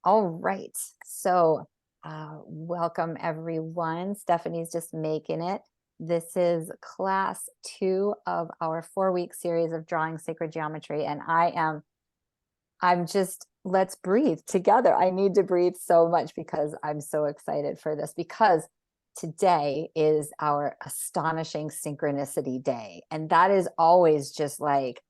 All right. So welcome everyone. Stephanie's just making it. This is class 2 of our 4-week series of drawing sacred geometry. And I'm just, let's breathe together. I need to breathe so much because I'm so excited for this, because today is our astonishing synchronicity day. And that is always just like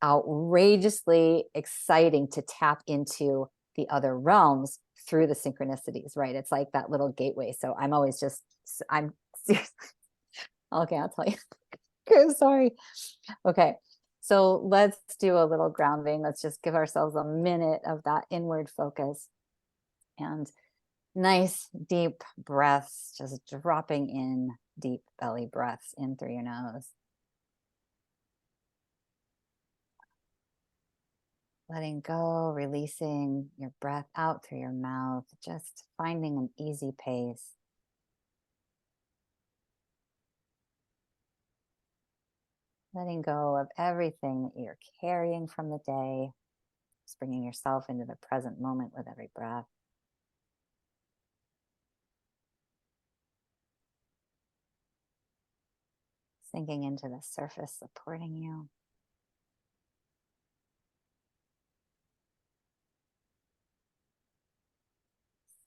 outrageously exciting to tap into the other realms through the synchronicities, right? It's like that little gateway. So I'm always just, I'm seriously, okay, I'll tell you. Sorry. Okay. So let's do a little grounding. Let's just give ourselves a minute of that inward focus and nice deep breaths, just dropping in deep belly breaths in through your nose. Letting go, releasing your breath out through your mouth, just finding an easy pace. Letting go of everything that you're carrying from the day. Just bringing yourself into the present moment with every breath. Sinking into the surface, supporting you.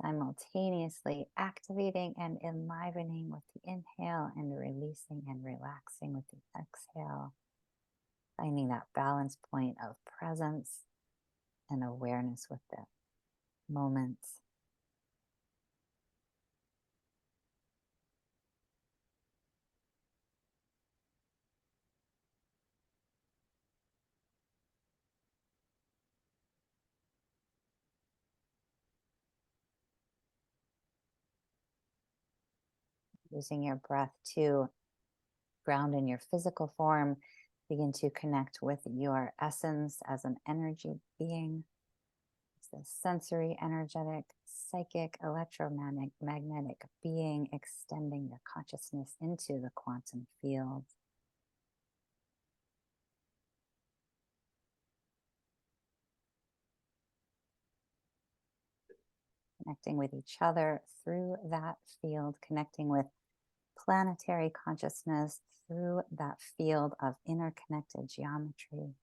Simultaneously activating and enlivening with the inhale and releasing and relaxing with the exhale. Finding that balance point of presence and awareness with the moments. Using your breath to ground in your physical form, begin to connect with your essence as an energy being. It's the sensory, energetic, psychic, electromagnetic being, extending your consciousness into the quantum field. Connecting with each other through that field, connecting with planetary consciousness through that field of interconnected geometry.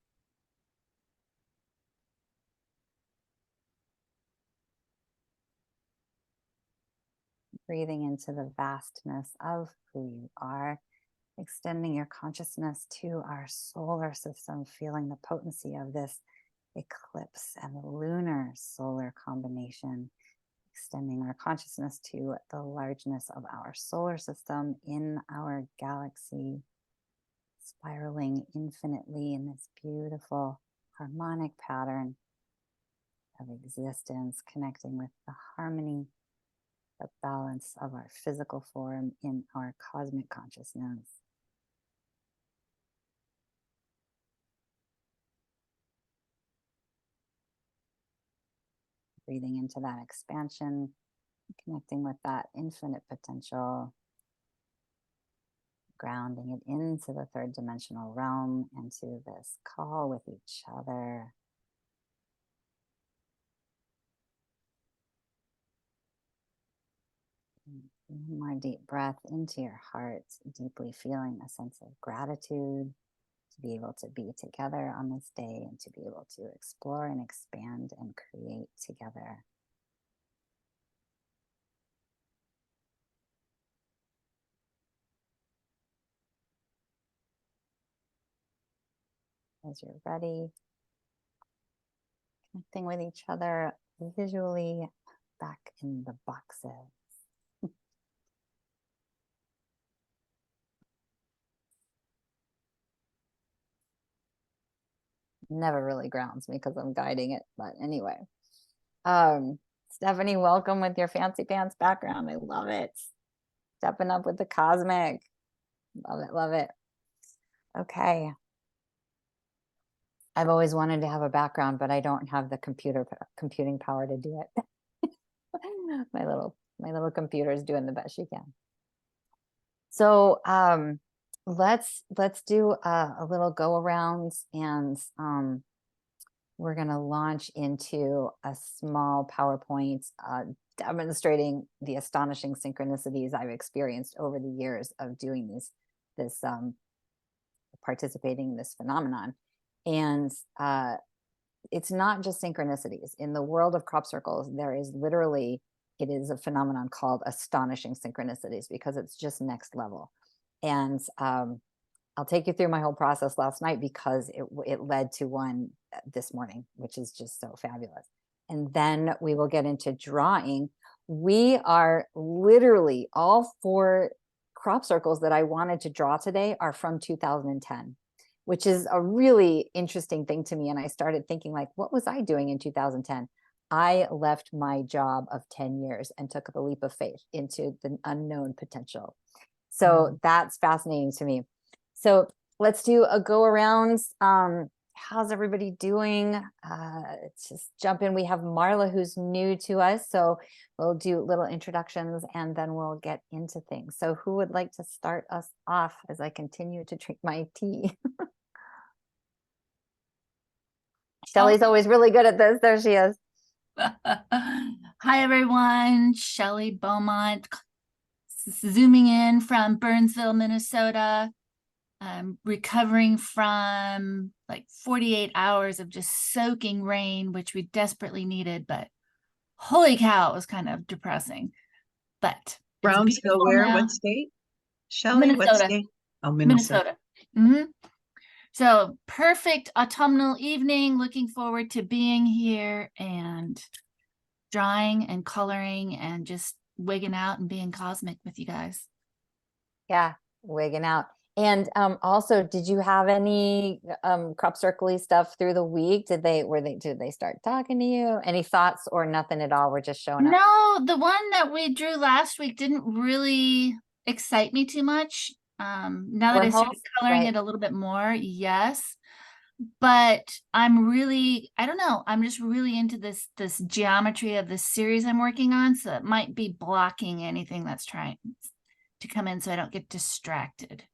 Breathing into the vastness of who you are, extending your consciousness to our solar system, feeling the potency of this eclipse and the lunar solar combination, extending our consciousness to the largeness of our solar system in our galaxy, spiraling infinitely in this beautiful harmonic pattern of existence, connecting with the harmony, the balance of our physical form in our cosmic consciousness. Breathing into that expansion, connecting with that infinite potential, grounding it into the third dimensional realm, into this call with each other. One more deep breath into your heart, deeply feeling a sense of gratitude to be able to be together on this day and to be able to explore and expand and create together. As you're ready, connecting with each other visually back in the boxes. Never really grounds me because I'm guiding it, but anyway. Stephanie, welcome with your fancy pants background. I love it. Stepping up with the cosmic. Love it, love it. Okay. I've always wanted to have a background, but I don't have the computing power to do it. my little computer is doing the best she can. So let's do a little go around, and we're going to launch into a small PowerPoint demonstrating the astonishing synchronicities I've experienced over the years of doing participating in this phenomenon. And it's not just synchronicities. In the world of crop circles, there is literally, it is a phenomenon called astonishing synchronicities because it's just next level. And I'll take you through my whole process last night because it led to one this morning, which is just so fabulous. And then we will get into drawing. We are literally, all 4 crop circles that I wanted to draw today are from 2010, which is a really interesting thing to me. And I started thinking, like, what was I doing in 2010? I left my job of 10 years and took the leap of faith into the unknown potential. So that's fascinating to me. So let's do a go around. How's everybody doing? Just jump in. We have Marla, who's new to us. So we'll do little introductions and then we'll get into things. So who would like to start us off as I continue to drink my tea? Shelley's always really good at this. There she is. Hi, everyone. Shelley Beaumont, zooming in from Burnsville, Minnesota. I'm recovering from like 48 hours of just soaking rain, which we desperately needed, but holy cow, it was kind of depressing. But Brownsville, where? Now. What state? Shelley, Minnesota. What state? Oh, Minnesota. Mm-hmm. So perfect autumnal evening. Looking forward to being here and drawing and coloring and just wigging out and being cosmic with you guys. Yeah, wigging out. And also, did you have any crop circle-y stuff through the week? Did they start talking to you? Any thoughts or nothing at all? We're just showing up. No, the one that we drew last week didn't really excite me too much. Now that I started coloring it a little bit more, yes. But I'm really, I don't know, I'm just really into this geometry of this series I'm working on. So it might be blocking anything that's trying to come in so I don't get distracted.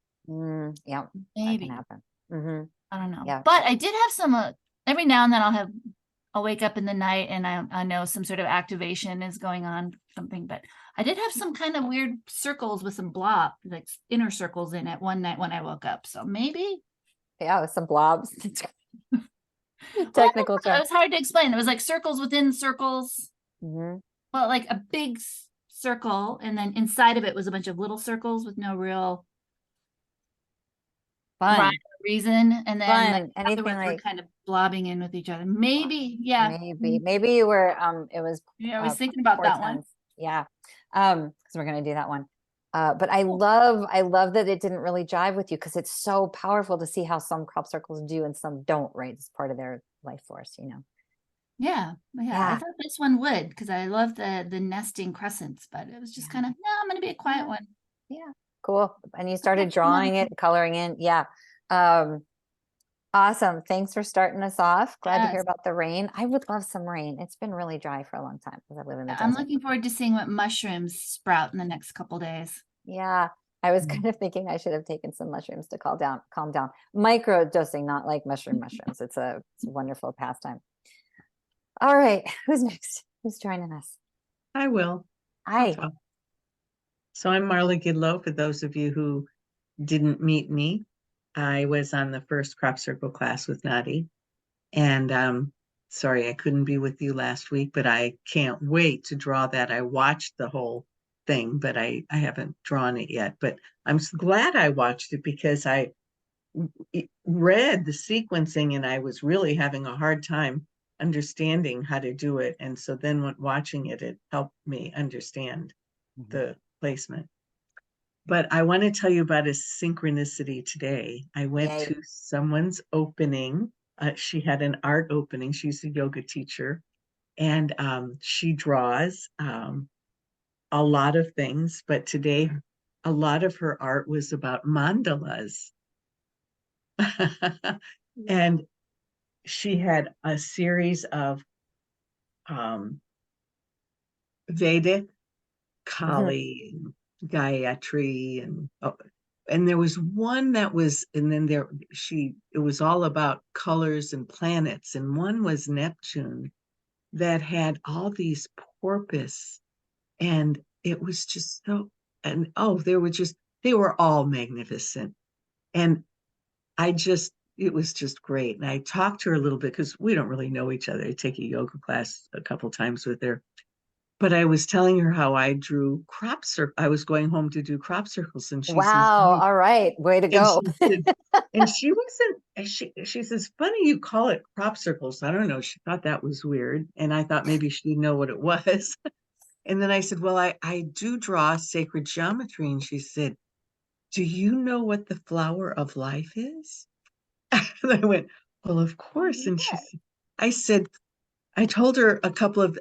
Yeah, maybe. That can happen. I don't know. Yeah. But I did have some, every now and then I'll wake up in the night and I know some sort of activation is going on, something, but I did have some kind of weird circles with some blob, like inner circles in it one night when I woke up. So maybe. Yeah, with some blobs. Technical term. It was hard to explain. It was like circles within circles. Well, like a big circle, and then inside of it was a bunch of little circles with no real fun reason. And then like anything like were kind of blobbing in with each other. Maybe, yeah. Maybe you were. It was. Yeah, I was thinking about that one. Yeah, because we're gonna do that one. But I love that it didn't really jive with you because it's so powerful to see how some crop circles do and some don't, right? It's part of their life force, you know. Yeah. I thought this one would because I love the nesting crescents, but it was just kind of, no, I'm gonna be a quiet one. Yeah, cool. And you started drawing it, coloring in. Yeah. Awesome. Thanks for starting us off. Glad to hear about the rain. I would love some rain. It's been really dry for a long time because I live in the desert. I'm looking forward to seeing what mushrooms sprout in the next couple days. Yeah. I was kind of thinking I should have taken some mushrooms to calm down. Micro dosing, not like mushrooms. It's a wonderful pastime. All right. Who's next? Who's joining us? I will. Hi. So I'm Marla Gidlow. For those of you who didn't meet me, I was on the first crop circle class with Nadi. And sorry, I couldn't be with you last week, but I can't wait to draw that. I watched the whole thing, but I haven't drawn it yet. But I'm glad I watched it because I read the sequencing and I was really having a hard time understanding how to do it. And so then when watching it, it helped me understand the placement. But I want to tell you about a synchronicity today. I went to someone's opening. She had an art opening. She's a yoga teacher. And she draws a lot of things. But today, a lot of her art was about mandalas. And she had a series of Vedic, Kali, and Gayatri, and and there was one that was, and then it was all about colors and planets, and one was Neptune that had all these porpoise, and it was just so, and they were all magnificent. And it was just great. And I talked to her a little bit because we don't really know each other. I take a yoga class a couple times with her. But I was telling her how I drew crop circles. I was going home to do crop circles, and she says, Wow, all right, way to go. and she wasn't, she says, funny you call it crop circles. I don't know. She thought that was weird. And I thought maybe she didn't know what it was. And then I said, well, I do draw sacred geometry. And she said, do you know what the flower of life is? And I went, well, of course. And I told her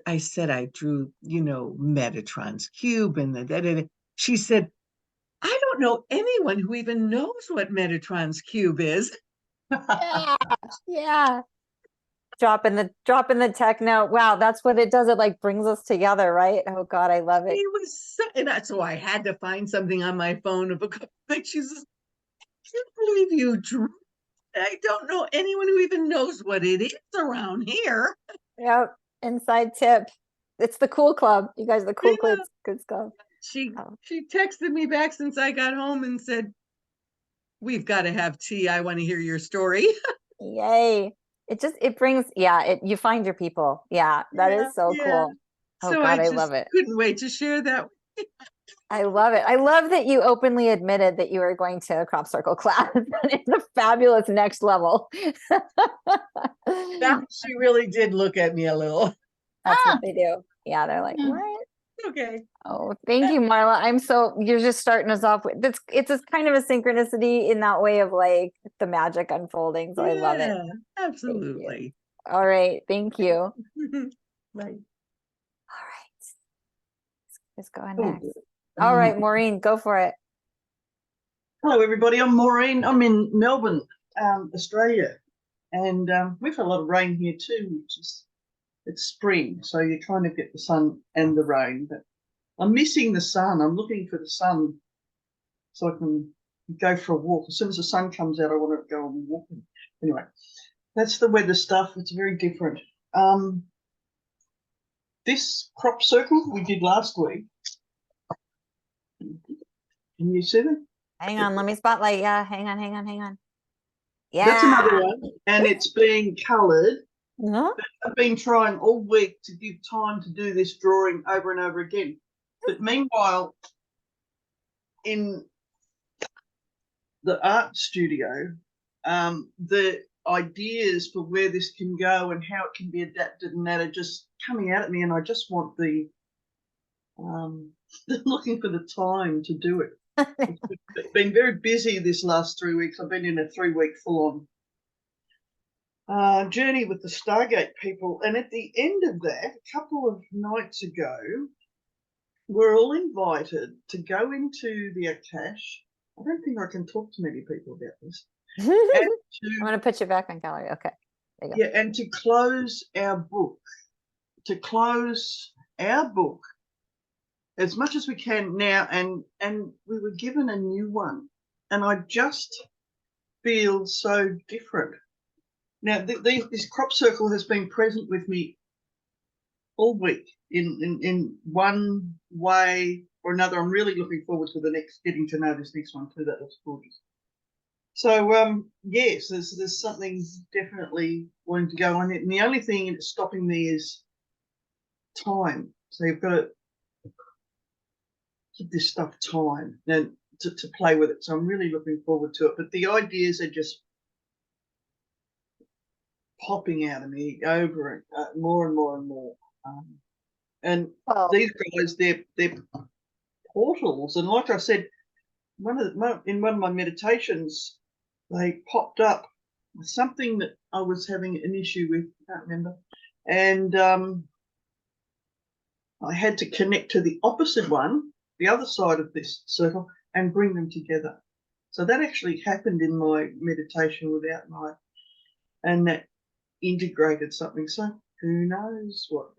I said, I drew, Metatron's cube and the. She said, I don't know anyone who even knows what Metatron's cube is. Yeah, yeah. Drop in the techno. Wow, that's what it does. It like brings us together, right? Oh God, I love it. He was so I had to find something on my phone of a couple things. She says, I can't believe you drew. I don't know anyone who even knows what it is around here. Yep. Inside tip. It's the cool club. You guys are the cool Yeah. kids. Good stuff. She texted me back since I got home and said, we've got to have tea. I want to hear your story. Yay. It brings, you find your people. Yeah, that is so cool. Oh So God, I love it. Couldn't wait to share that. I love it. I love that you openly admitted that you were going to a crop circle class. It's a fabulous next level. She really did look at me a little. That's what they do. Yeah, they're like, what? Okay. Oh, thank you, Marla. You're just starting us off with this. It's a kind of a synchronicity in that way of like the magic unfolding. So I love it. Absolutely. All right. Thank you. Right. All right. Let's go on next. All right, Maureen, go for it. Hello, everybody. I'm Maureen. I'm in Melbourne, Australia. And we've had a lot of rain here too, it's spring. So you kind of get the sun and the rain. But I'm missing the sun. I'm looking for the sun so I can go for a walk. As soon as the sun comes out, I want to go and walk. Anyway, that's the weather stuff. It's very different. This crop circle we did last week. Can you see them? Hang on, let me spotlight. Yeah, hang on. Yeah. That's another one. And it's being coloured. Uh-huh. I've been trying all week to give time to do this drawing over and over again. But meanwhile, in the art studio, the ideas for where this can go and how it can be adapted and that are just coming out at me, and I just want the looking for the time to do it. It's been very busy this last 3 weeks. I've been in a 3-week full-on journey with the Stargate people, and at the end of that, a couple of nights ago, we're all invited to go into the Akash. I don't think I can talk to many people about this. I'm going to put you back on gallery. Okay. There you go. Yeah, and to close our book. As much as we can now, and we were given a new one, and I just feel so different. Now, this crop circle has been present with me all week in one way or another. I'm really looking forward to getting to know this next one too. That looks gorgeous. So, yes, there's something definitely wanting to go on it, and the only thing that's stopping me is time. So you've got to give this stuff time and to play with it. So I'm really looking forward to it. But the ideas are just popping out of me over more and more and more. And these guys, they're portals. And like I said, in one of my meditations, they popped up with something that I was having an issue with. I can't remember. And I had to connect to the opposite one, the other side of this circle, and bring them together. So that actually happened in my meditation without and that integrated something. So who knows what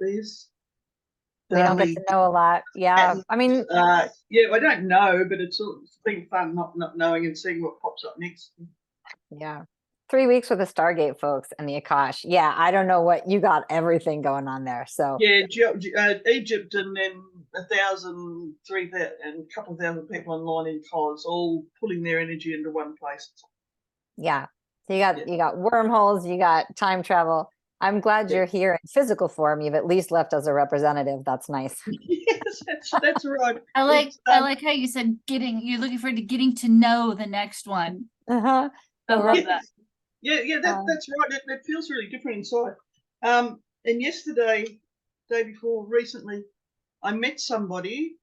We don't get to know a lot. Yeah. and, I mean, yeah, I don't know, but it's been fun not knowing and seeing what pops up next. yeah. 3 weeks with the Stargate folks and the Akash. Yeah, I don't know what you got everything going on there. So Yeah, Egypt, and then 1,000, 3,000, and a couple of thousand people online in cons, all pulling their energy into one place. yeah. So you got wormholes, you got time travel. I'm glad you're here in physical form. You've at least left as a representative. That's nice. Yes, that's right. I like how you said you're looking forward to getting to know the next one. Uh-huh. I love that. Yeah, that's right. It feels really different inside. And yesterday, day before, recently, I met somebody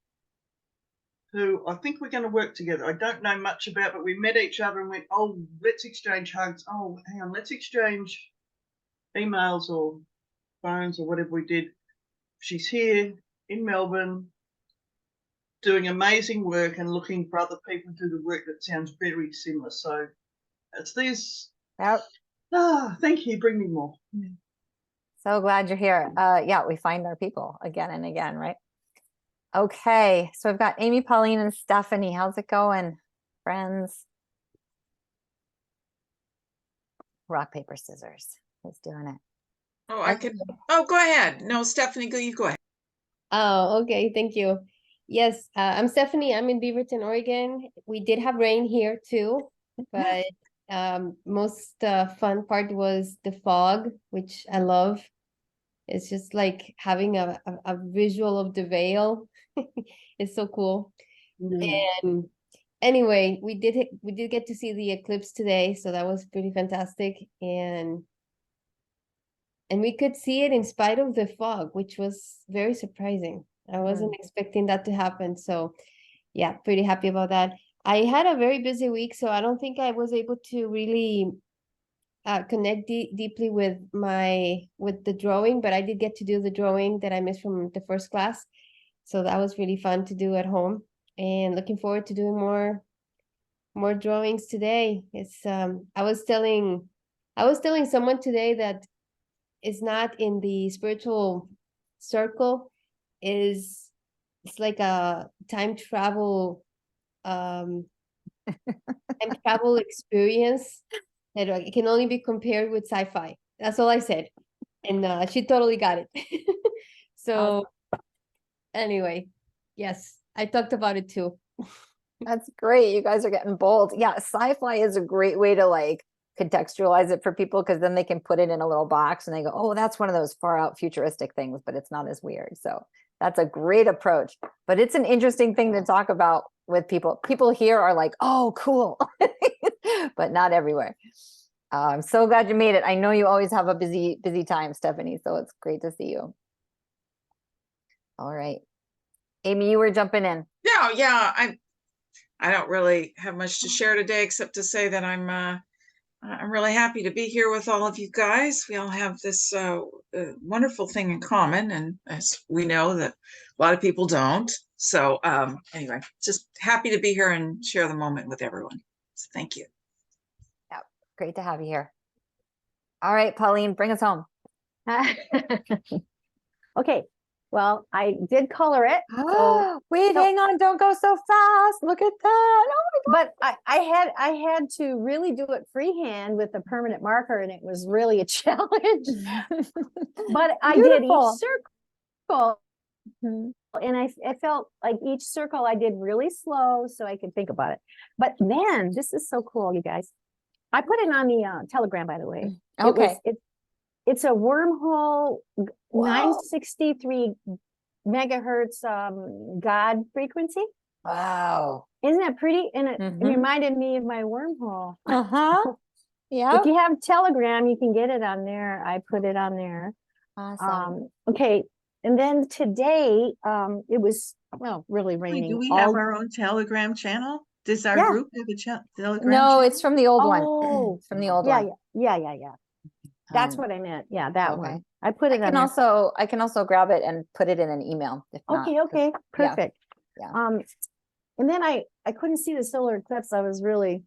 who I think we're going to work together. I don't know much about, but we met each other and went, oh, let's exchange hugs. Oh, hang on, let's exchange emails or phones or whatever we did. She's here in Melbourne doing amazing work and looking for other people to do the work that sounds very similar. So it's this. Yep. Thank you. Bring me more. So glad you're here. Yeah, we find our people again and again, right? Okay, so I've got Amy, Pauline, and Stephanie. How's it going, friends? Rock, paper, scissors. Who's doing it? Oh, I could. Oh, go ahead. No, Stephanie, you go ahead. Oh, okay. Thank you. Yes, I'm Stephanie. I'm in Beaverton, Oregon. We did have rain here too, but most fun part was the fog, which I love. It's just like having a visual of the veil. It's so cool. And anyway, we did get to see the eclipse today, so that was pretty fantastic. And we could see it in spite of the fog, which was very surprising. I wasn't expecting that to happen. So yeah, pretty happy about that. I had a very busy week, so I don't think I was able to really connect deeply with the drawing, but I did get to do the drawing that I missed from the first class. So that was really fun to do at home, and looking forward to doing more drawings today. It's I was telling someone today that is not in the spiritual circle it's like a time travel experience that it can only be compared with sci-fi. That's all I said, and she totally got it. So anyway, yes, I talked about it too. That's great. You guys are getting bold. Yeah, sci-fi is a great way to like contextualize it for people, because then they can put it in a little box and they go, oh, that's one of those far out futuristic things, but it's not as weird. So that's a great approach. But it's an interesting thing to talk about with people. People here are like, oh, cool, but not everywhere. I'm so glad you made it. I know you always have a busy time, Stephanie, so it's great to see you. All right. Amy, you were jumping in. No, yeah, I don't really have much to share today, except to say that I'm really happy to be here with all of you guys. We all have this wonderful thing in common, and as we know that a lot of people don't. So anyway, just happy to be here and share the moment with everyone. So thank you. Yeah, great to have you here. All right, Pauline, bring us home. Okay. Well, I did color it. Wait, hang on, don't go so fast. Look at that. Oh my God. But I had to really do it freehand with a permanent marker, and it was really a challenge. But I did each circle. And I felt like each circle I did really slow so I could think about it. But then this is so cool, you guys. I put it on the Telegram, by the way. Okay. It's a wormhole, 963 megahertz God frequency. Wow. Isn't that pretty? And it reminded me of my wormhole. Yeah. If you have Telegram, you can get it on there. I put it on there. Awesome. Okay. And then today, it was, really raining. Do we have our own Telegram channel? Does our group have a Telegram No, channel? it's from the old one. Oh, It's from the old one. Yeah. That's what I meant. Yeah, that okay. one. I put it I on can there. I can also grab it and put it in an email. If not, Okay, perfect. Yeah. And then I couldn't see the solar eclipse. I was really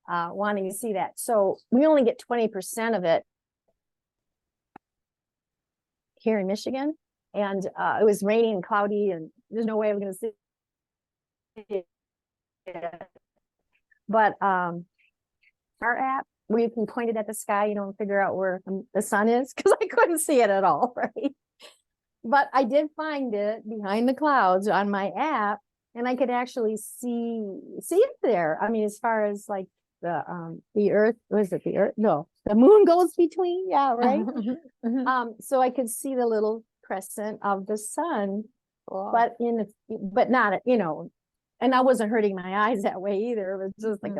wanting to see that. So we only get 20% of it here in Michigan. And it was raining and cloudy, and there's no way I'm going to see it. But our app where you can point it at the sky, you know, and figure out where the sun is, because I couldn't see it at all, right? But I did find it behind the clouds on my app, and I could actually see it there. I mean, as far as like the earth, was it the earth? No, the moon goes between, yeah, right. So I could see the little crescent of the sun, but not, you know, and I wasn't hurting my eyes that way either. It was just like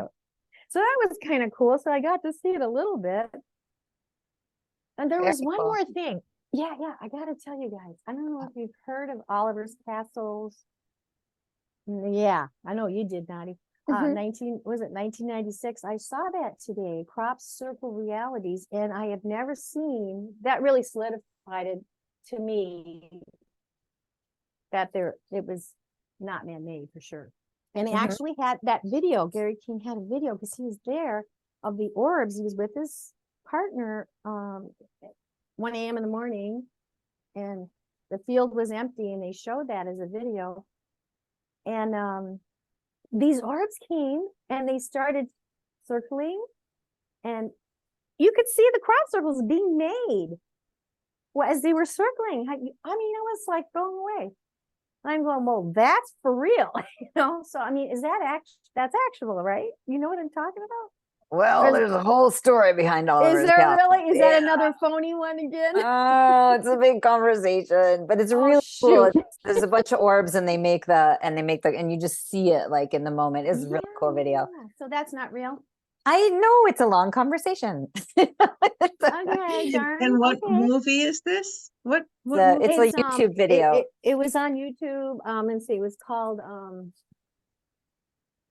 so that was kind of cool. So I got to see it a little bit. And there was one more thing. Yeah, I gotta tell you guys. I don't know if you've heard of Oliver's Castles. Yeah, I know you did, Nadi. 1996? I saw that today, Crop Circle Realities, and I have never seen that. Really solidified it to me that it was not man-made for sure. And he actually had that video. Gary King had a video because he was there of the orbs. He was with his partner 1 a.m. in the morning, and the field was empty, and they showed that as a video. And these orbs came and they started circling, and you could see the crop circles being made as they were circling. I mean, I was like blown away. I'm going, well, that's for real, you know? So, I mean, that's actual, right? You know what I'm talking about? Well, there's a whole story behind all of it. Is there really? Is that another phony one again? Oh, it's a big conversation, but it's really cool. There's a bunch of orbs, and they make and you just see it like in the moment. It's a really cool video. So that's not real. I know, it's a long conversation. Okay, darn. And what movie is this? What it's a YouTube video. It was on YouTube. Let's see, it was called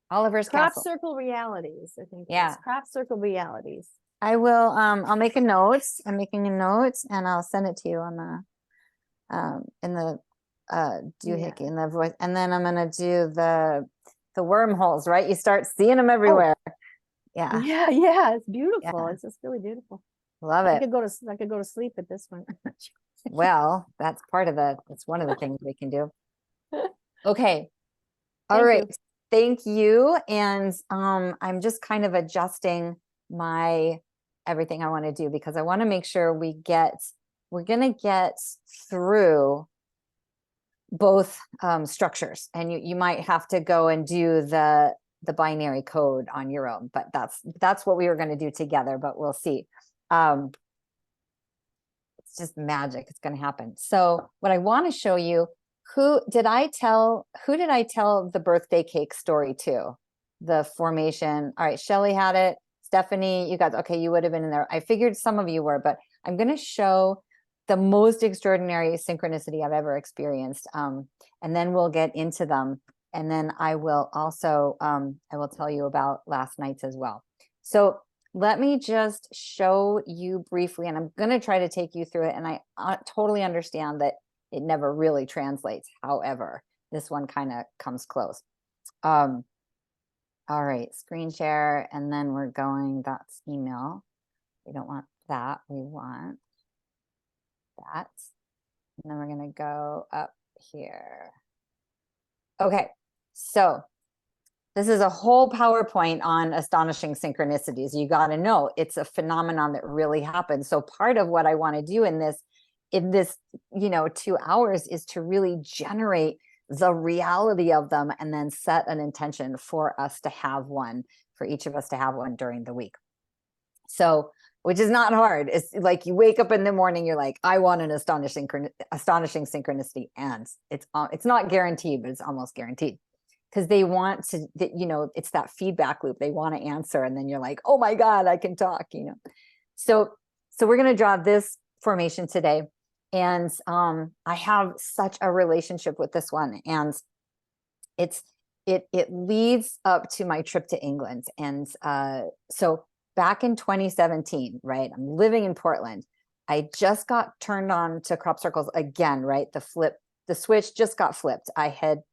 Oliver's Crop Castle. Circle Realities, I think. Yeah. Crop Circle Realities. I will I'll make a note. I'm making a note, and I'll send it to you on in the doohickey in the voice, and then I'm gonna do the wormholes, right? You start seeing them everywhere. Yeah, it's beautiful. Yeah. It's just really beautiful. Love it. I could go to sleep at this one. Well, that's one of the things we can do. Okay. All Thank right. you. Thank you. And I'm just kind of adjusting everything I want to do, because I want to make sure we're going to get through both structures, and you might have to go and do the binary code on your own, but that's what we were going to do together, but we'll see. It's just magic. It's going to happen. So what I want to show you, who did I tell the birthday cake story to? The formation. All right. Shelley had it. Stephanie, you guys, okay. You would have been in there. I figured some of you were, but I'm going to show the most extraordinary synchronicity I've ever experienced. And then we'll get into them. And then I will also, I will tell you about last night's as well. So let me just show you briefly, and I'm going to try to take you through it. And I totally understand that it never really translates. However, this one kind of comes close. All right, screen share, and then we're going, that's email. We don't want that. We want that. And then we're going to go up here. Okay. So this is a whole PowerPoint on astonishing synchronicities. You got to know it's a phenomenon that really happens. So part of what I want to do in this, 2 hours is to really generate the reality of them, and then set an intention for us to have one, for each of us to have one during the week. So, which is not hard. It's like you wake up in the morning, you're like, I want an astonishing synchronicity, and it's not guaranteed, but it's almost guaranteed. Because they want to, it's that feedback loop. They want to answer, and then you're like, oh my God, I can talk, So we're going to draw this formation today. And I have such a relationship with this one. And it leads up to my trip to England. And so back in 2017, right, I'm living in Portland. I just got turned on to crop circles again, right? The switch just got flipped. I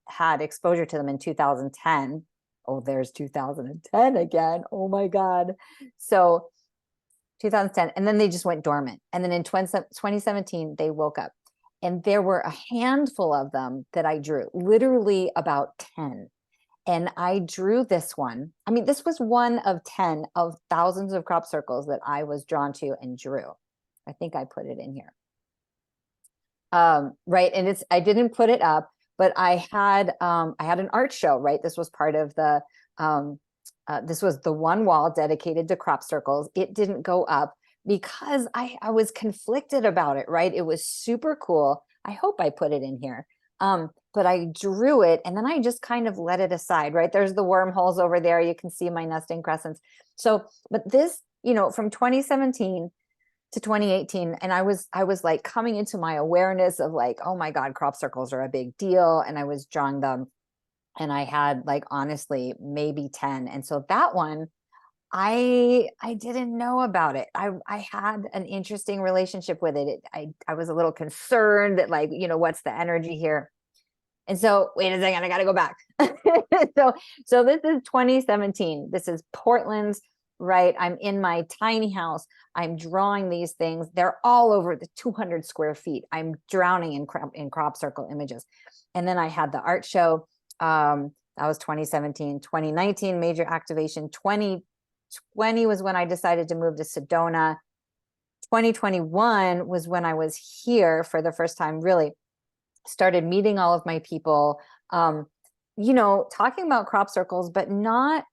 had exposure to them in 2010. Oh, there's 2010 again. Oh my God. So 2010, and then they just went dormant. And then in 2017, they woke up. And there were a handful of them that I drew, literally about 10. And I drew this one. I mean, this was one of 10 of thousands of crop circles that I was drawn to and drew. I think I put it in here. Right. And I didn't put it up, but I had an art show, right? This was part of the, this was the one wall dedicated to crop circles. It didn't go up because I was conflicted about it, right? It was super cool. I hope I put it in here. But I drew it and then I just kind of let it aside, right? There's the wormholes over there. You can see my nesting crescents. So, but this, you know, from 2017 to 2018, and I was like coming into my awareness of like, oh my God, crop circles are a big deal. And I was drawing them and I had like, honestly, maybe 10. And so that one, I didn't know about it. I had an interesting relationship with it. I was a little concerned that like, you know, what's the energy here? And so wait a second, I got to go back. So this is 2017. This is Portland's, right? I'm in my tiny house. I'm drawing these things. They're all over the 200 square feet. I'm drowning in crop circle images. And then I had the art show. That was 2017. 2019, major activation. 2020 was when I decided to move to Sedona. 2021 was when I was here for the first time, really started meeting all of my people, you know, talking about crop circles, but not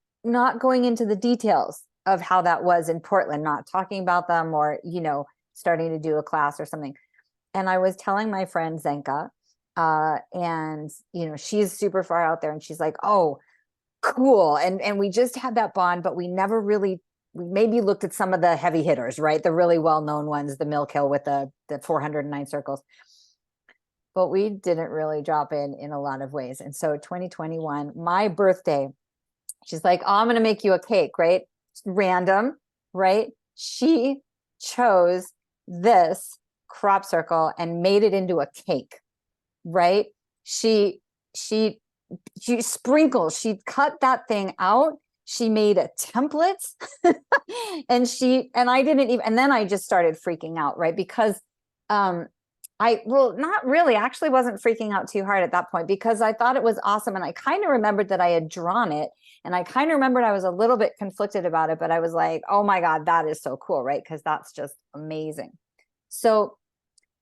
going into the details of how that was in Portland, not talking about them or, you know, starting to do a class or something. And I was telling my friend Zenka, and, you know, she's super far out there and she's like, oh, cool. And we just had that bond, but we never really, we maybe looked at some of the heavy hitters, right? The really well-known ones, the Mill Kill with the 409 circles. But we didn't really drop in a lot of ways. And so 2021, my birthday, she's like, oh, I'm going to make you a cake, right? Random, right? She chose this crop circle and made it into a cake, right? She sprinkled, she cut that thing out. She made a template and I didn't even, and then I just started freaking out, right? Because, not really, actually wasn't freaking out too hard at that point because I thought it was awesome. And I kind of remembered that I had drawn it and I kind of remembered I was a little bit conflicted about it, but I was like, oh my God, that is so cool, right? Because that's just amazing. So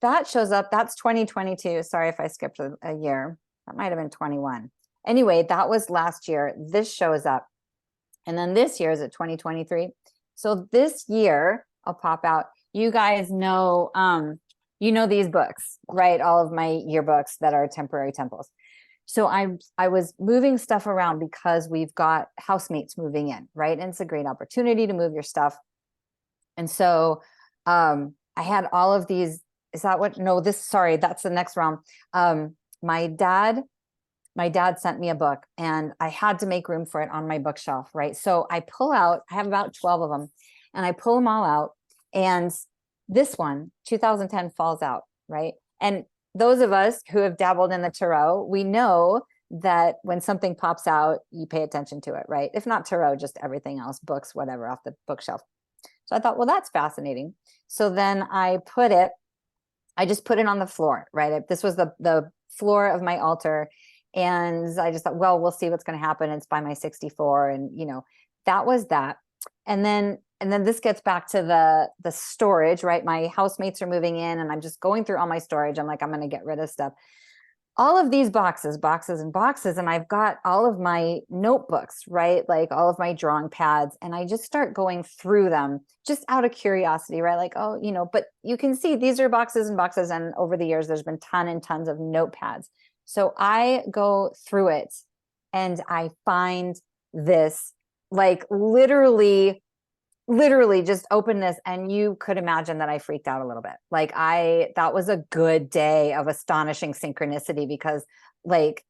that shows up, that's 2022. Sorry if I skipped a year. That might've been 21. Anyway, that was last year. This shows up. And then this year is at 2023. So this year, I'll pop out. You guys know, you know these books, right? All of my yearbooks that are temporary temples. So I was moving stuff around because we've got housemates moving in, right? And it's a great opportunity to move your stuff. And so I had all of these. Is that what? No, sorry, that's the next realm. My dad sent me a book and I had to make room for it on my bookshelf, right? So I have about 12 of them and I pull them all out and this one, 2010, falls out, right? And those of us who have dabbled in the tarot, we know that when something pops out, you pay attention to it, right? If not tarot, just everything else, books, whatever, off the bookshelf. So I thought, well, that's fascinating. So then I just put it on the floor, right? This was the floor of my altar. And I just thought, well, we'll see what's going to happen. It's by my 64. And, you know, that was that. And then this gets back to the storage, right? My housemates are moving in and I'm just going through all my storage. I'm like, I'm going to get rid of stuff. All of these boxes and boxes. And I've got all of my notebooks, right? Like all of my drawing pads. And I just start going through them just out of curiosity, right? Like, oh, you know, but you can see these are boxes and boxes. And over the years, there's been tons and tons of notepads. So I go through it and I find this, like literally just open this and you could imagine that I freaked out a little bit. Like that was a good day of astonishing synchronicity because like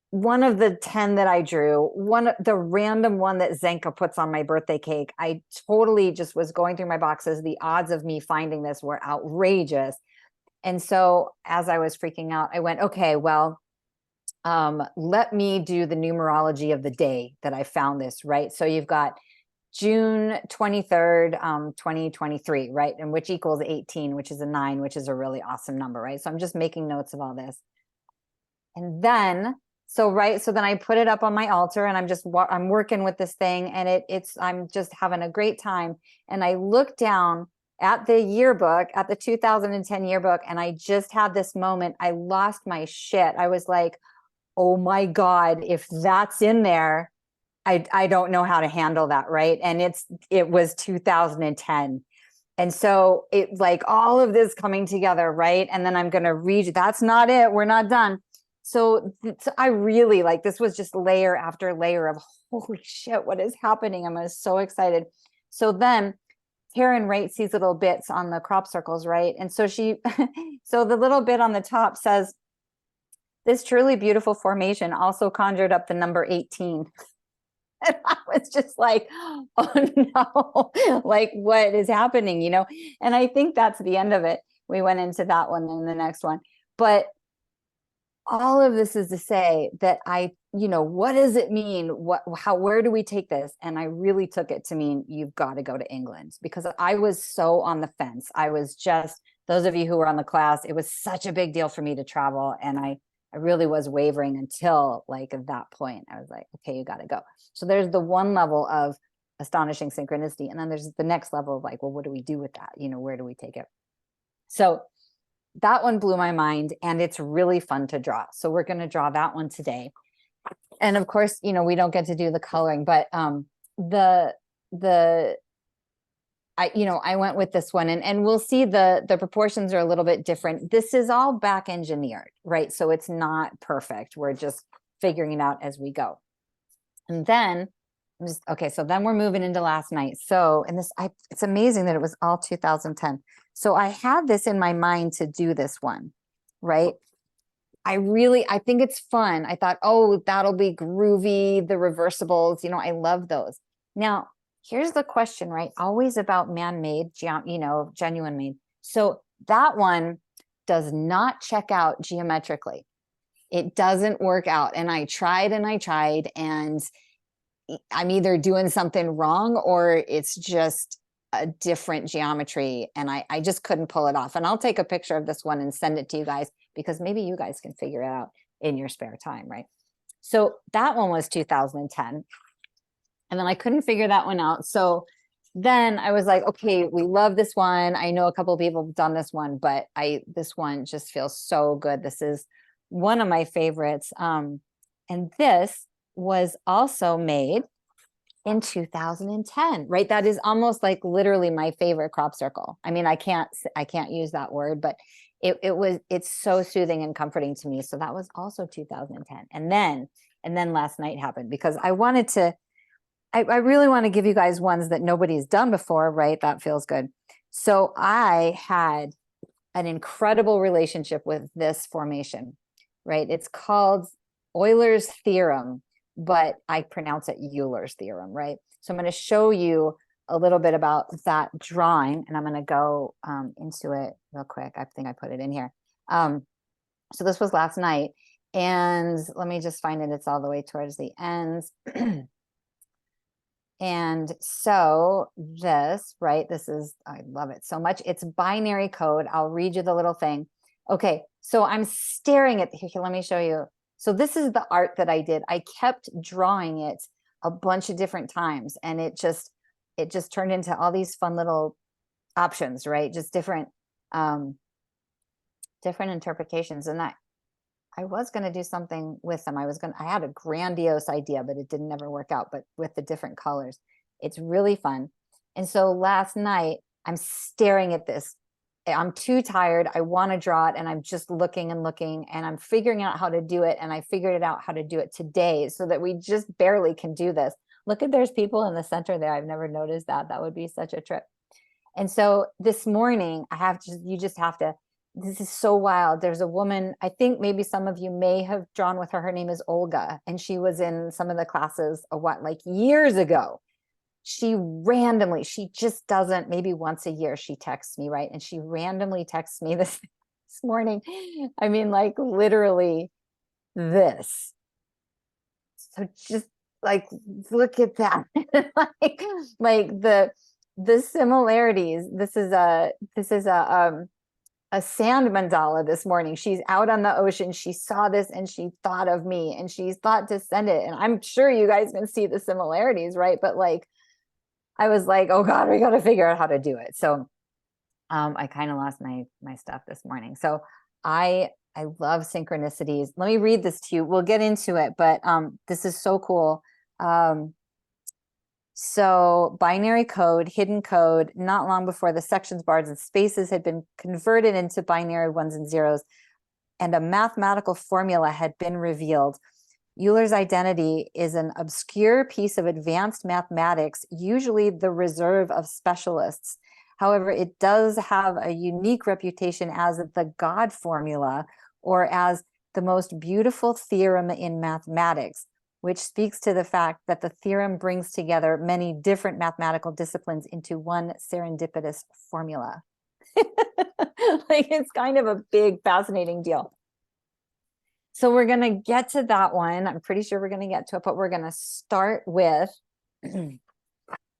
one of the 10 that I drew, the random one that Zenka puts on my birthday cake, I totally just was going through my boxes. The odds of me finding this were outrageous. And so as I was freaking out, I went, okay, well, let me do the numerology of the day that I found this, right? So you've got June 23rd, 2023, right? And which equals 18, which is a 9, which is a really awesome number, right? So I'm just making notes of all this. And then, so then I put it up on my altar and I'm working with this thing and I'm just having a great time. And I look down at the yearbook, at the 2010 yearbook, and I just had this moment. I lost my shit. I was like, oh my God, if that's in there, I don't know how to handle that, right? And it was 2010. And so it like all of this coming together, right? And then I'm going to read, that's not it. We're not done. So I really like, this was just layer after layer of holy shit, what is happening? I'm so excited. So then Karen writes these little bits on the crop circles, right? And so so the little bit on the top says, this truly beautiful formation also conjured up the number 18. And I was just like, oh no, like what is happening, you know? And I think that's the end of it. We went into that one and the next one. But all of this is to say that what does it mean? Where do we take this? And I really took it to mean you've got to go to England, because I was so on the fence. I was just, those of you who were on the class, it was such a big deal for me to travel. And I really was wavering until like at that point, I was like, okay, you got to go. So there's the one level of astonishing synchronicity. And then there's the next level of like, well, what do we do with that? Where do we take it? So that one blew my mind, and it's really fun to draw. So we're going to draw that one today. And of course, we don't get to do the coloring, but I went with this one, and we'll see the proportions are a little bit different. This is all back engineered, right? So it's not perfect. We're just figuring it out as we go. And then so then we're moving into last night. So, and it's amazing that it was all 2010. So I had this in my mind to do this one, right? I think it's fun. I thought, oh, that'll be groovy. The reversibles, I love those. Now, here's the question, right? Always about man-made, genuine made. So that one does not check out geometrically. It doesn't work out. And I tried, and I'm either doing something wrong or it's just a different geometry. And I just couldn't pull it off. And I'll take a picture of this one and send it to you guys, because maybe you guys can figure it out in your spare time, right? So that one was 2010. And then I couldn't figure that one out. So then I was like, okay, we love this one. I know a couple of people have done this one, but this one just feels so good. This is one of my favorites. And this was also made in 2010, right? That is almost like literally my favorite crop circle. I mean, I can't use that word, but it's so soothing and comforting to me. So that was also 2010. And then last night happened, because I really want to give you guys ones that nobody's done before, right? That feels good. So I had an incredible relationship with this formation, right? It's called Euler's Theorem, but I pronounce it Euler's Theorem, right? So I'm going to show you a little bit about that drawing, and I'm going to go into it real quick. I think I put it in here. So this was last night, and let me just find it. It's all the way towards the end. And so this, right, I love it so much. It's binary code. I'll read you the little thing. Okay, so I'm staring at, here, let me show you. So this is the art that I did. I kept drawing it a bunch of different times, and it just turned into all these fun little options, right? Just different interpretations. And I was going to do something with them. I had a grandiose idea, but it didn't ever work out, but with the different colors. It's really fun. And so last night I'm staring at this. I'm too tired. I want to draw it. And I'm just looking and I'm figuring out how to do it. And I figured out how to do it today, so that we just barely can do this. Look at, there's people in the center there. I've never noticed that. That would be such a trip. And so this morning you just have to, this is so wild. There's a woman, I think maybe some of you may have drawn with her. Her name is Olga, and she was in some of the classes like years ago. She just doesn't, maybe once a year she texts me, right? And she randomly texts me this morning. I mean, like literally this. So just like, look at that. like the similarities. This is a sand mandala this morning. She's out on the ocean. She saw this and she thought of me and she's thought to send it. And I'm sure you guys can see the similarities, right? But like, I was like, oh God, we got to figure out how to do it. So I kind of lost my stuff this morning. So I love synchronicities. Let me read this to you. We'll get into it, but this is so cool. So binary code, hidden code, not long before the sections, bars, and spaces had been converted into binary ones and zeros, and a mathematical formula had been revealed. Euler's identity is an obscure piece of advanced mathematics, usually the reserve of specialists. However, it does have a unique reputation as the God formula, or as the most beautiful theorem in mathematics, which speaks to the fact that the theorem brings together many different mathematical disciplines into one serendipitous formula. Like, it's kind of a big, fascinating deal. So we're going to get to that one. I'm pretty sure we're going to get to it, but we're going to start with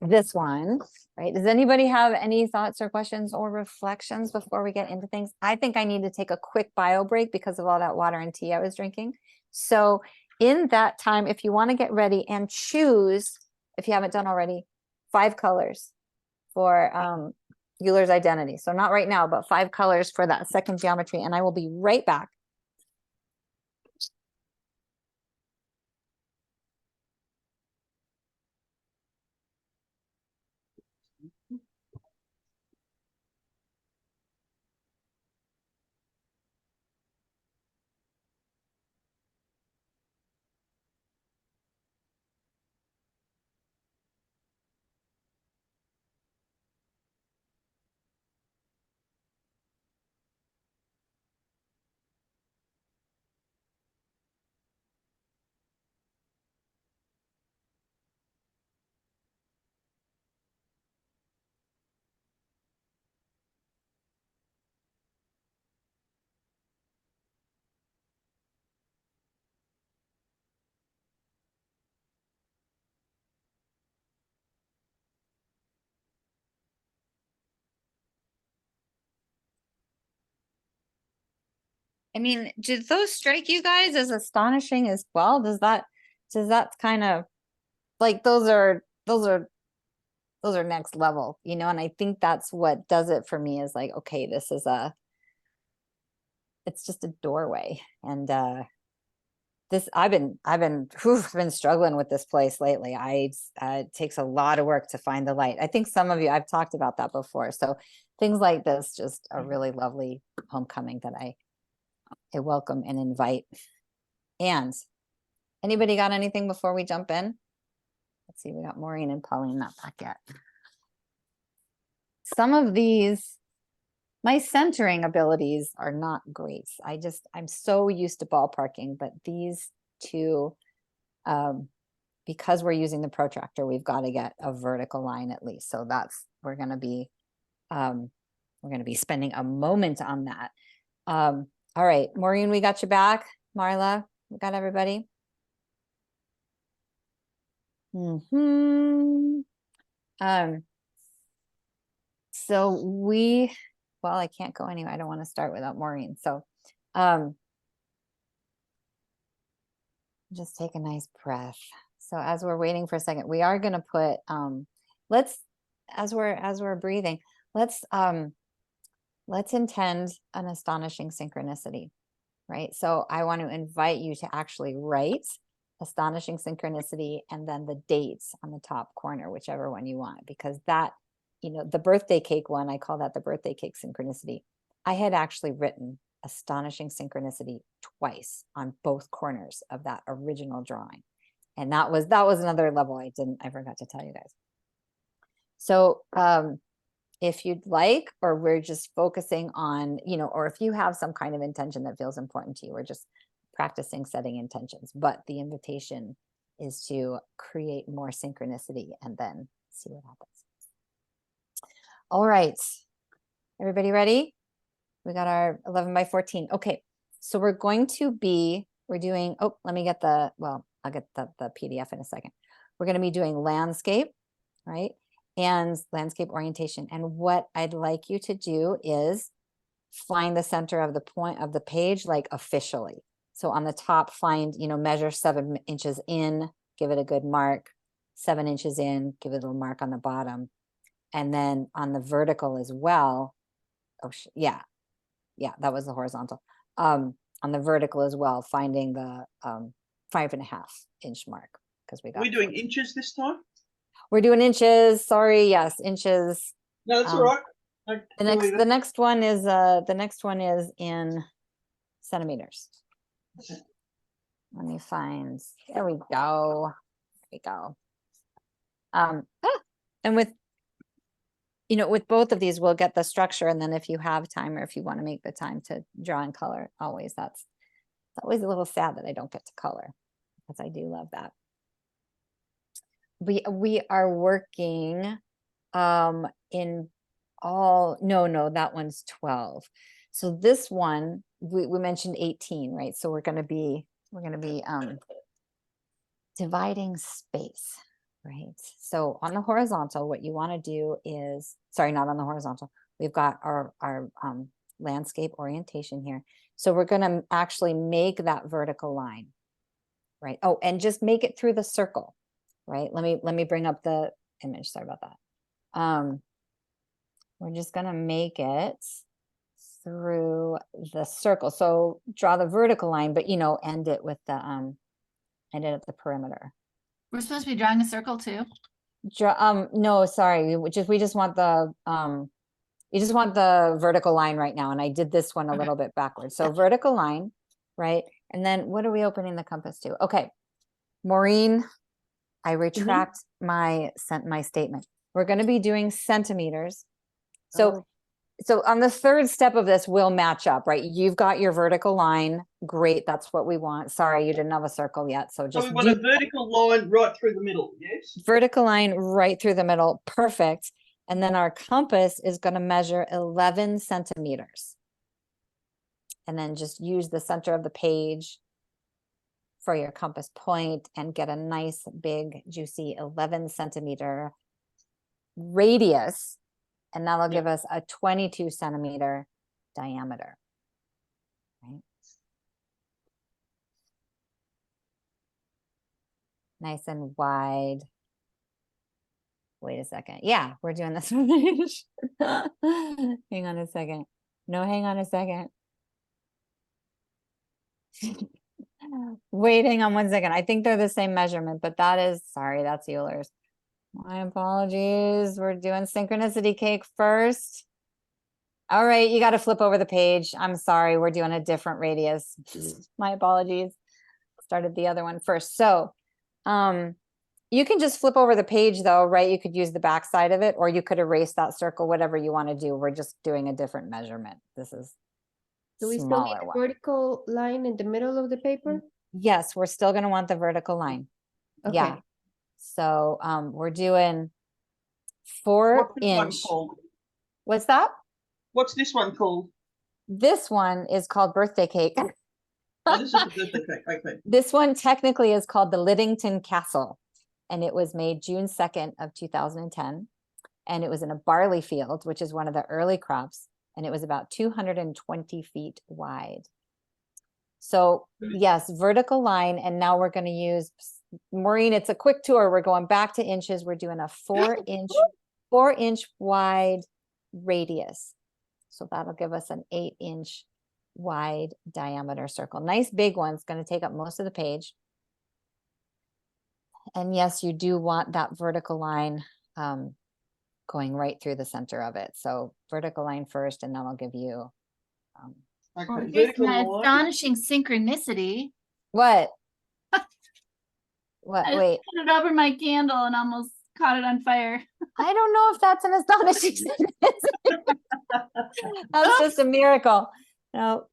this one, right? Does anybody have any thoughts or questions or reflections before we get into things? I think I need to take a quick bio break because of all that water and tea I was drinking. So in that time, if you want to get ready and choose, if you haven't done already, 5 colors for Euler's identity. So not right now, but 5 colors for that second geometry. And I will be right back. I mean, did those strike you guys as astonishing as well? Does that kind of, like, those are next level, you know? And I think that's what does it for me, is like, okay, this is it's just a doorway. And this, I've been struggling with this place lately. It takes a lot of work to find the light. I think some of you, I've talked about that before. So things like this just a really lovely homecoming that I welcome and invite. And anybody got anything before we jump in? Let's see, we got Maureen and Pauline not back yet. Some of these, my centering abilities are not great. I'm so used to ballparking, but these two, because we're using the protractor, we've got to get a vertical line at least. So we're going to be spending a moment on that. All right, Maureen, we got you back. Marla, we got everybody. So well, I can't go anywhere. I don't want to start without Maureen. So just take a nice breath. So as we're waiting for a second, we are going to put as we're breathing, let's intend an astonishing synchronicity, right? So I want to invite you to actually write astonishing synchronicity and then the dates on the top corner, whichever one you want, because that, you know, the birthday cake one, I call that the birthday cake synchronicity. I had actually written astonishing synchronicity twice on both corners of that original drawing. And that was another level I forgot to tell you guys. So if you'd like, or we're just focusing on, you know, or if you have some kind of intention that feels important to you, we're just practicing setting intentions, but the invitation is to create more synchronicity and then see what happens. All right, everybody ready? We got our 11 by 14. Okay, so we're doing, let me get I'll get the PDF in a second. We're going to be doing landscape, right? And landscape orientation. And what I'd like you to do is find the center of the point of the page, like officially. So on the top, find, measure 7 inches in, give it a good mark, 7 inches in, give it a little mark on the bottom. And then on the vertical as well. Oh, yeah, that was the horizontal. On the vertical as well, finding the 5.5 inch mark, because we got. We're doing inches this time? We're doing inches. Sorry, yes, inches. No, that's all right. The next one is in centimeters. Okay. Let me find. There we go. And with with both of these, we'll get the structure, and then if you have time, or if you want to make the time to draw in color, it's always a little sad that I don't get to color, because I do love that. We are working in all, no, that one's 12. So this one, we mentioned 18, right? So we're going to be dividing space, right? So on the horizontal, what you want to do is, sorry, not on the horizontal. We've got our landscape orientation here. So we're going to actually make that vertical line, right? Oh, and just make it through the circle, right? Let me bring up the image. Sorry about that. We're just going to make it through the circle. So draw the vertical line, but end it with the end it at the perimeter. We're supposed to be drawing a circle too. No, sorry. We just want the you just want the vertical line right now, and I did this one a little bit backwards. So vertical line, right? And then what are we opening the compass to? Okay, Maureen, I retract my statement. We're going to be doing centimeters. So on the third step of this, we'll match up, right? You've got your vertical line. Great, that's what we want. Sorry, you didn't have a circle yet. So just we want a vertical line right through the middle, yes? Vertical line right through the middle. Perfect. And then our compass is going to measure 11 centimeters. And then just use the center of the page for your compass point and get a nice, big, juicy 11 centimeter radius. And that'll give us a 22 centimeter diameter. Right? Nice and wide. Wait a second. Yeah, we're doing this one. Hang on a second. No, hang on a second. Wait, hang on 1 second. I think they're the same measurement, but that's Euler's. My apologies. We're doing synchronicity cake first. All right, you got to flip over the page. I'm sorry, we're doing a different radius. My apologies. Started the other one first. So, you can just flip over the page though, right? You could use the back side of it, or you could erase that circle, whatever you want to do. We're just doing a different measurement. This is Do we still need a vertical line in the middle of the paper? Yes, we're still going to want the vertical line. Okay. Yeah. So we're doing 4 inch. What's that? What's this one called? This one is called birthday cake. Oh, this is the birthday cake. Okay. This one technically is called the Liddington Castle, and it was made June 2nd of 2010. And it was in a barley field, which is one of the early crops. And it was about 220 feet wide. So yes, vertical line. And now we're going to use, Maureen, it's a quick tour. We're going back to inches. We're doing a 4 inch wide radius. So that'll give us an 8 inch wide diameter circle. Nice big one. It's going to take up most of the page. And yes, you do want that vertical line going right through the center of it. So vertical line first, and then I'll give you. Okay. Here's my astonishing synchronicity. What? What? I Wait. put it over my candle and almost caught it on fire. I don't know if that's an astonishing synchronicity. That's just a miracle. No.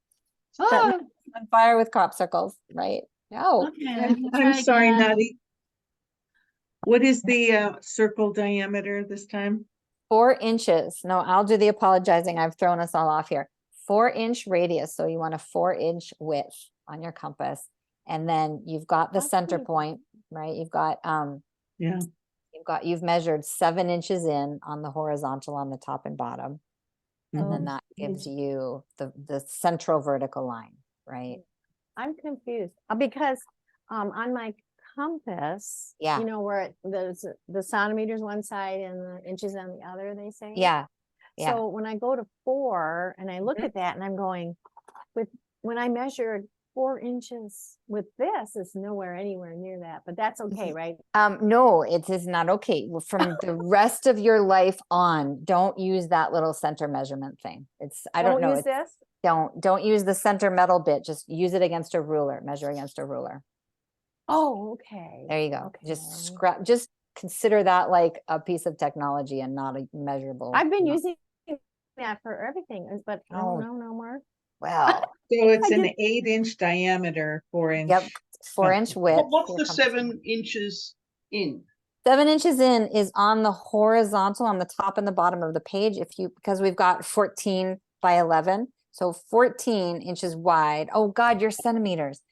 Oh, On fire with crop circles, right? No. okay. I'm sorry, Natty. What is the circle diameter this time? 4 inches. No, I'll do the apologizing. I've thrown us all off here. 4 inch radius. So you want a 4 inch width on your compass. And then you've got the That's center beautiful. point, right? Yeah. You've measured 7 inches in on the horizontal on the top and bottom. And then Mhm. that gives you the central vertical line, right? I'm confused because on my compass, Yeah. you know, where there's the centimeters one side and the inches on the other, they say. Yeah. Yeah. So when I go to 4 and I look Mhm. at that and I'm going when I measured 4 inches with this, it's nowhere anywhere near that, but that's okay, right? No, it is not okay. Well, from the rest of your life on, don't use that little center measurement thing. I don't know. Use this. Don't use the center metal bit. Just use it against a ruler, measure against a ruler. Oh, okay. There you go. Okay. Just consider that like a piece of technology and not a measurable. I've been not- using that for everything, but Oh. no more. Well, So it's I an did- 8-inch diameter, 4-inch. yep, 4-inch width. What's for the compass. 7 inches in? 7 inches in is on the horizontal on the top and the bottom of the page. Because we've got 14 by 11, so 14 inches wide. Oh God, your centimeters.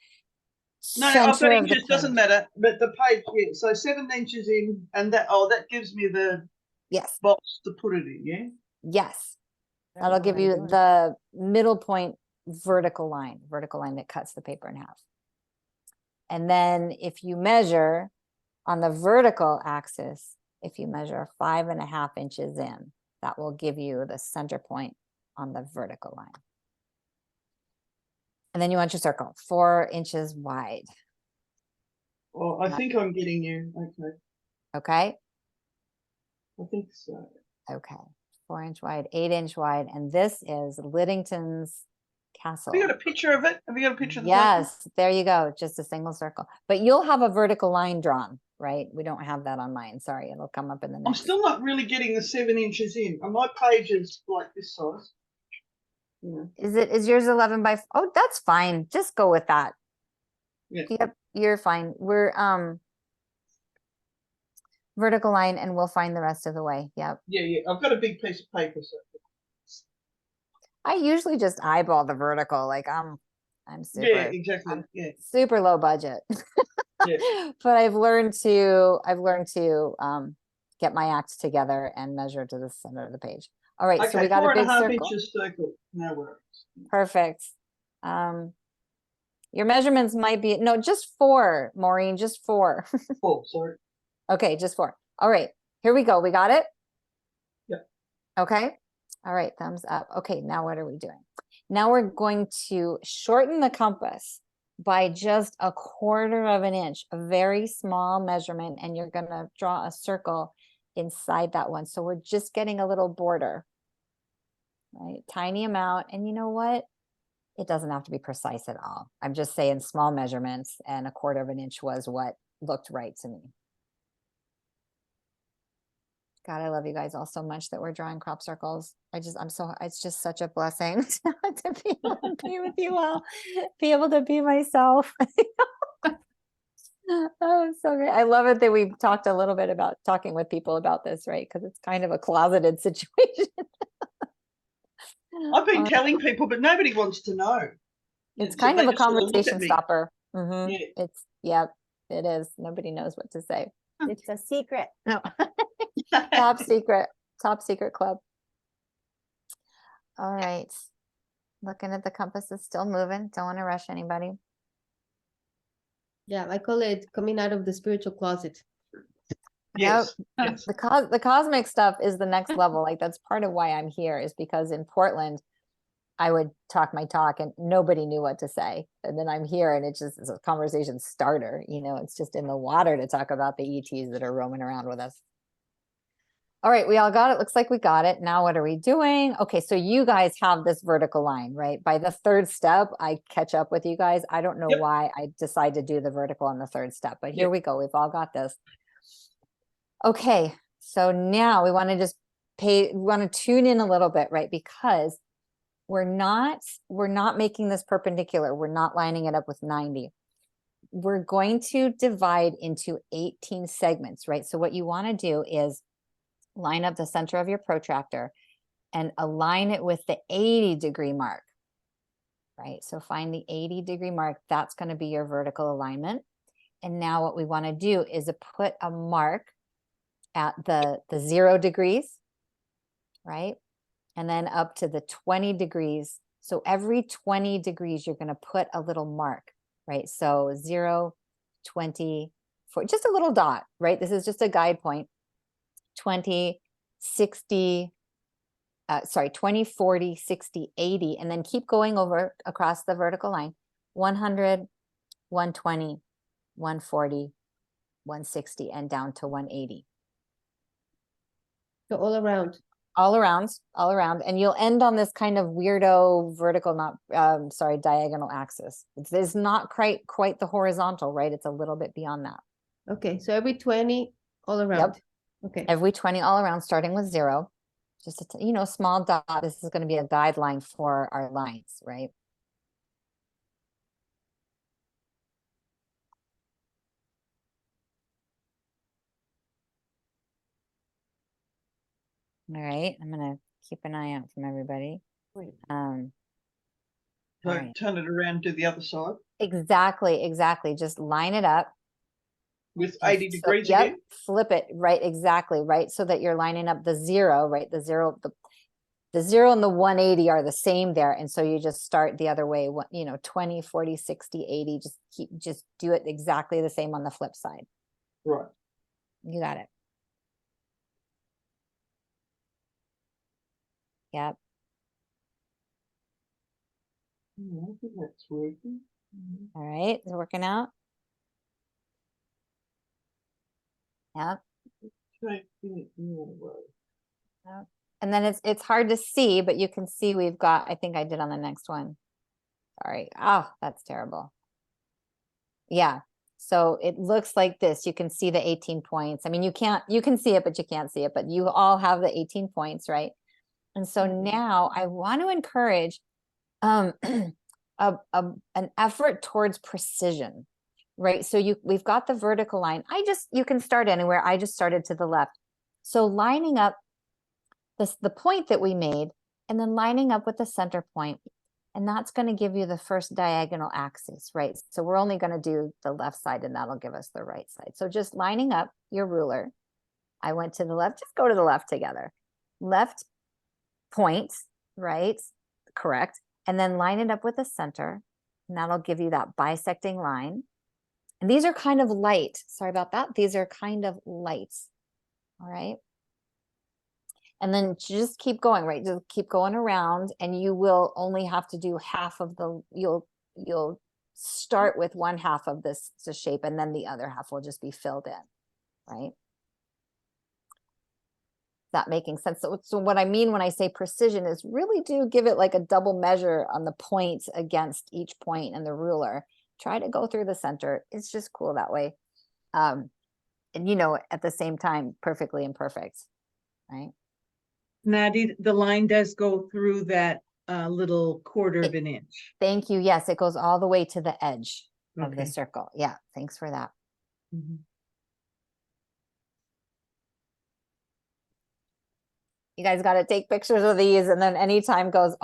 No, I've got Center of the inches, doesn't page. matter. But the page, yeah. So 7 inches in, and that gives me the Yes, box to put it in, yeah? yes. I don't That'll know give what I'm you doing. the middle point vertical line that cuts the paper in half. And then if you measure on the vertical axis, if you measure 5.5 inches in, that will give you the center point on the vertical line. And then you want your circle 4 inches wide. Well, I think I'm getting you. Okay. Okay. I think so. Okay. 4-inch wide, 8-inch wide. And this is Liddington's Castle. Have you got a picture of it? Have you got a picture of the person? Yes, there you go. Just a single circle. But you'll have a vertical line drawn, right? We don't have that on mine. Sorry, it'll come up in the I'm next. still not really getting the 7 inches in. And my page is like this size. Yeah. Is yours 11 by? Oh, that's fine. Just go with that. Yeah. Yep, you're fine. We're vertical line, and we'll find the rest of the way. Yep. Yeah. I've got a big piece of paper. So. I usually just eyeball the vertical. Like I'm super. Yeah, exactly. Yeah. Super low budget. Yeah. But I've learned to get my act together and measure to the center of the page. All right, Okay, so we got a big 4.5 circle. inches circle. No worries. Perfect. Your measurements might be just 4, Maureen, just 4. 4, sorry. Okay, just 4. All right, here we go. We got it? Yep. Okay. All right, thumbs up. Okay, now what are we doing? Now we're going to shorten the compass by just 1/4 of an inch, a very small measurement, and you're going to draw a circle inside that one. So we're just getting a little border, right? Tiny amount. And you know what? It doesn't have to be precise at all. I'm just saying small measurements, and 1/4 of an inch was what looked right to me. God, I love you guys all so much that we're drawing crop circles. It's just such a blessing to be able to be with you all, be able to be myself. Oh, it's so great. I love it that we've talked a little bit about talking with people about this, right? Because it's kind of a closeted situation. I've been telling people, but nobody wants to know. It's So kind they of a just sort of look at conversation me. stopper. Yeah. It is. Nobody knows what to say. It's a secret. No. Top secret club. All right. Looking at the compass is still moving. Don't want to rush anybody. Yeah, I call it coming out of the spiritual closet. Yes. Yes. The cosmic stuff is the next level. Like that's part of why I'm here, is because in Portland, I would talk my talk and nobody knew what to say. And then I'm here and it's a conversation starter. It's just in the water to talk about the ETs that are roaming around with us. All right, we all got it. Looks like we got it. Now what are we doing? Okay, so you guys have this vertical line, right? By the 3rd step, I catch up with you guys. I don't know Yep. why I decide to do the vertical on the 3rd step, but here Yep. we go. We've all got this. Okay, so now we want to tune in a little bit, right? Because we're not making this perpendicular. We're not lining it up with 90. We're going to divide into 18 segments, right? So what you want to do is line up the center of your protractor and align it with the 80-degree mark, right? So find the 80-degree mark. That's going to be your vertical alignment. And now what we want to do is put a mark at the 0 degrees, right? And then up to the 20 degrees. So every 20 degrees, you're going to put a little mark, right? So 0, 20, just a little dot, right? This is just a guide point. 20, 60, 20, 40, 60, 80, and then keep going over across the vertical line. 100, 120, 140, 160, and down to 180. So all around. All around, and you'll end on this kind of weirdo vertical, diagonal axis. It's not quite the horizontal, right? It's a little bit beyond that. Okay, so every 20 all around. Yep. Okay. Every 20 all around, starting with 0. Just a small dot. This is going to be a guideline for our lines, right? All right, I'm going to keep an eye out from everybody. So right. turn it around to the other side. Exactly. Just line it up. With 80 degrees yep, again? Flip it, right, exactly, right? So that you're lining up the 0, right? The 0 and the 180 are the same there. And so you just start the other way, 20, 40, 60, 80, just do it exactly the same on the flip side. Right. You got it. Yep. I think that's working. All right, is it working out? Yep. Take it the other way. Yep. And then it's hard to see, but you can see we've got, I think I did on the next one. Sorry. Oh, that's terrible. Yeah. So it looks like this. You can see the 18 points. I mean, you can see it, but you can't see it, but you all have the 18 points, right? And so now I want to encourage an effort towards precision, right? So we've got the vertical line. You can start anywhere. I just started to the left. So lining up the point that we made and then lining up with the center point, and that's going to give you the first diagonal axis, right? So we're only going to do the left side and that'll give us the right side. So just lining up your ruler. I went to the left, just go to the left together. Left point, right? Correct. And then line it up with the center, and that'll give you that bisecting line. And these are kind of light. Sorry about that. These are kind of light. All right. And then just keep going, right? Just keep going around, and you will only have to do half of you'll start with one half of this shape, and then the other half will just be filled in, right? That making sense? So what I mean when I say precision is really do give it like a double measure on the points against each point in the ruler. Try to go through the center. It's just cool that way. And at the same time, perfectly imperfect, right? Maddie, the line does go through that little quarter of an inch. Thank you. Yes, it goes all the way to the edge of the Okay. circle. Yeah, thanks for that. Mhm. You guys got to take pictures of these, and then anytime goes,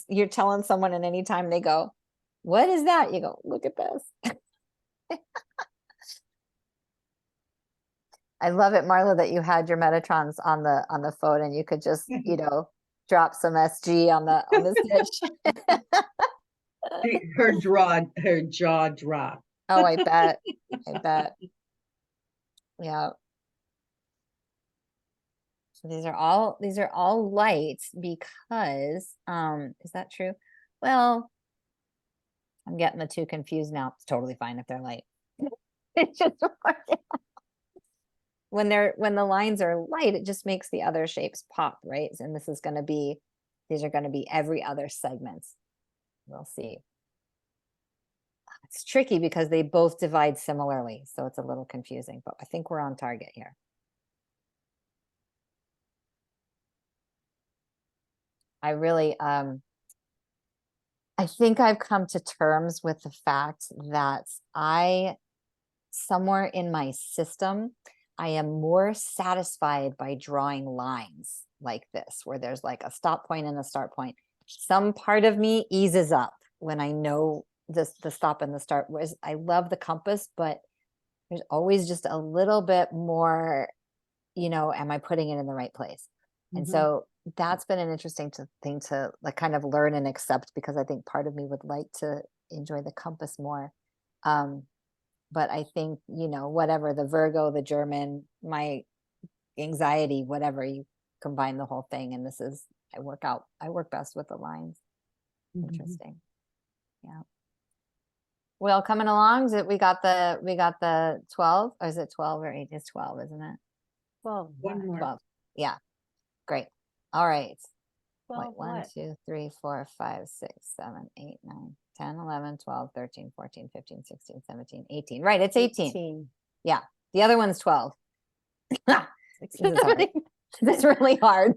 you're telling someone, and anytime they go, what is that? You go, look at this. I love it, Marla, that you had your Metatrons on the phone, and you could just, drop some SG on the stitch. Her jaw dropped. Oh, I bet. Yeah. So these are all light because, is that true? Well, I'm getting the two confused now. It's totally fine if they're light. It's just when the lines are light, it just makes the other shapes pop, right? And these are going to be every other segment. We'll see. It's tricky because they both divide similarly, so it's a little confusing, but I think we're on target here. I really, I think I've come to terms with the fact that somewhere in my system, I am more satisfied by drawing lines like this, where there's like a stop point and a start point. Some part of me eases up, when I know the stop and the start. Whereas I love the compass, but there's always just a little bit more, am I putting it in the right place? And so that's been an interesting thing to like kind of learn and accept, because I think part of me would like to enjoy the compass more. But I think, whatever, the Virgo, the German, my anxiety, whatever, you combine the whole thing. And I work best with the lines. Interesting. Yeah. Well, coming along, we got the 12, or is it 12 or 8? It's 12, isn't it? 12. One more. 12. Yeah. Great. All right. 12 1, what? 2, 3, 4, 5, 6, 7, 8, 9, 10, 11, 12, 13, 14, 15, 16, 17, 18. Right. It's 18. Yeah. The other one's 12. This is hard. This is really hard.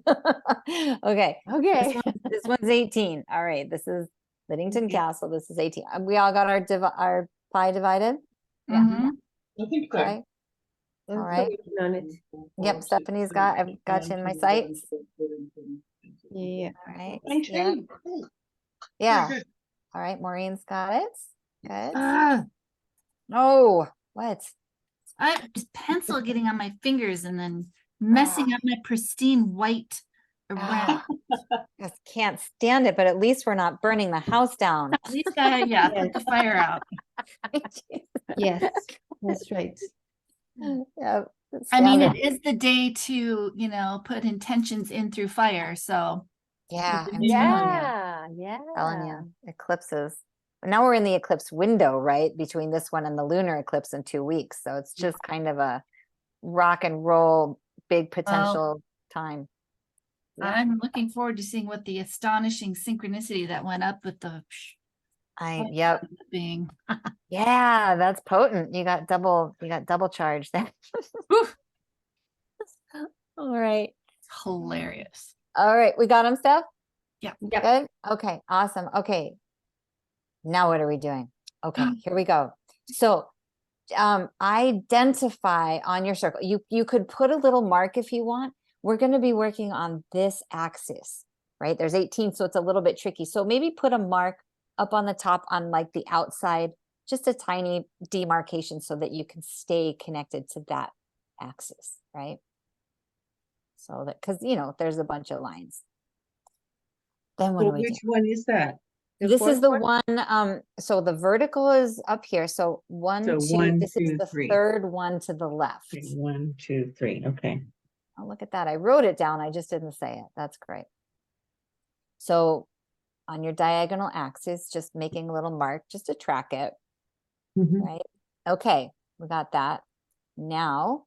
Okay. Okay. This one's 18. All right. This is Liddington Castle. This is 18. We all got our pie divided? Yeah. Mhm. I think so. Okay. All right. On it. Yep. Stephanie's I've got you in my sights. Yeah. All right. 19. Yeah. Oh, Yeah. very good. All right. Maureen's got it. Good. Ah, Oh, what? I have this pencil getting on my fingers and then messing up my pristine white. Ah, just can't stand it, but at least we're not burning the house down. At least I, put the fire out. Yes, that's right. Yeah, I mean, stand it is the day to, put intentions in through fire. So Yeah, the I'm new telling you. Yeah. Telling you, eclipses. But now we're in the eclipse window, right? Between this one and the lunar eclipse in 2 weeks. So it's just kind of a rock and roll, big potential time. Yeah. I'm looking forward to seeing what the astonishing synchronicity that went up with the Yep. being. Yeah, that's potent. You got double charge there. All right. Hilarious. All right. We got them, Steph? Yeah. Good. Okay. Awesome. Okay. Now what are we doing? Okay, here we go. So identify on your circle. You could put a little mark if you want. We're going to be working on this axis, right? There's 18, so it's a little bit tricky. So maybe put a mark up on the top on like the outside, just a tiny demarcation so that you can stay connected to that axis, right? So that, because there's a bunch of lines. Then what do we do? Which one is that? This is fourth the one? one, so the vertical is up here. So one, So 2, 1, this is 2, the 3. third one to the left. Okay, 1, 2, 3. Okay. Oh, look at that. I wrote it down. I just didn't say it. That's great. So on your diagonal axis, just making a little mark just to track it, right? Okay, we got that. Now,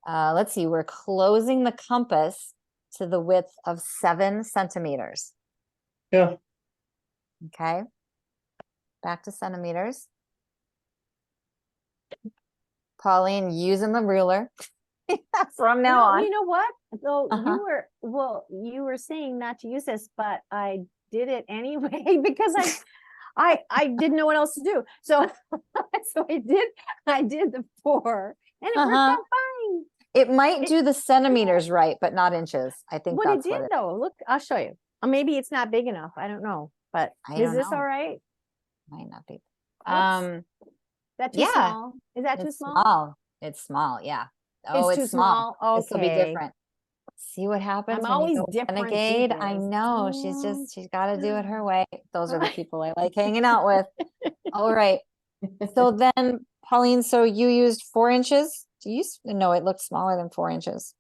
let's see, we're closing the compass to the width of 7 centimeters. Yeah. Okay, back to centimeters. Pauline using the ruler from now on. You know what? Though Uh-huh. you were saying not to use this, but I did it anyway because I didn't know what else to do. So so I did the 4 and it worked Uh-huh. out fine. It might do the centimeters right, but not inches. I think What it that's did what it though, look, I'll show you. Or maybe it's not big enough. I don't know. But I is don't this know. all right? might not be. Is that too yeah. small? Is that too It's small? small. It's small. Yeah. Oh, It's too small. This will be Okay. different. See what happens I'm when you always go different, renegade. I Susan. know. She's got to do it her way. Those are the people I like hanging out with. All right. So then, Pauline, so you used 4 inches. No, it looked smaller than 4 inches.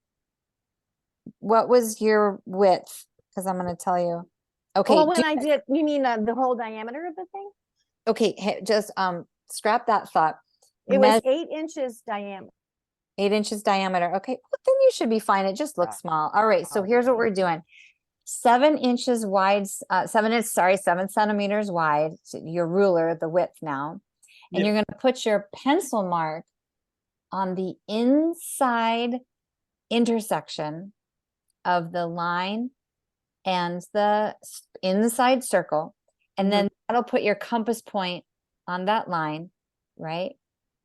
What was your width? Because I'm going to tell you. Okay. Well, when I did, you mean the whole diameter of the thing? Okay. Just scrap that thought. It was 8 inches diameter. 8 inches diameter. Okay, well, then you should be fine. It just looks small. All right, so here's what we're doing. 7 inches wide, 7 centimeters wide, so your ruler, the width now. And you're going to put your pencil mark on the inside intersection of the line and the inside circle. And then that'll put your compass point on that line, right?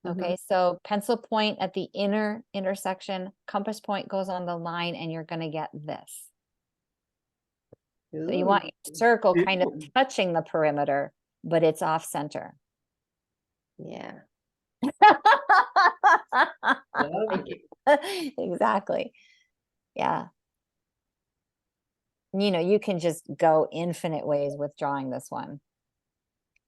Okay, so pencil point at the inner intersection, compass point goes on the line, and you're going to get this. So you want your circle kind of Beautiful. touching the perimeter, but it's off center. Yeah. Love Exactly. Yeah. You know, you can just go infinite ways with drawing this one.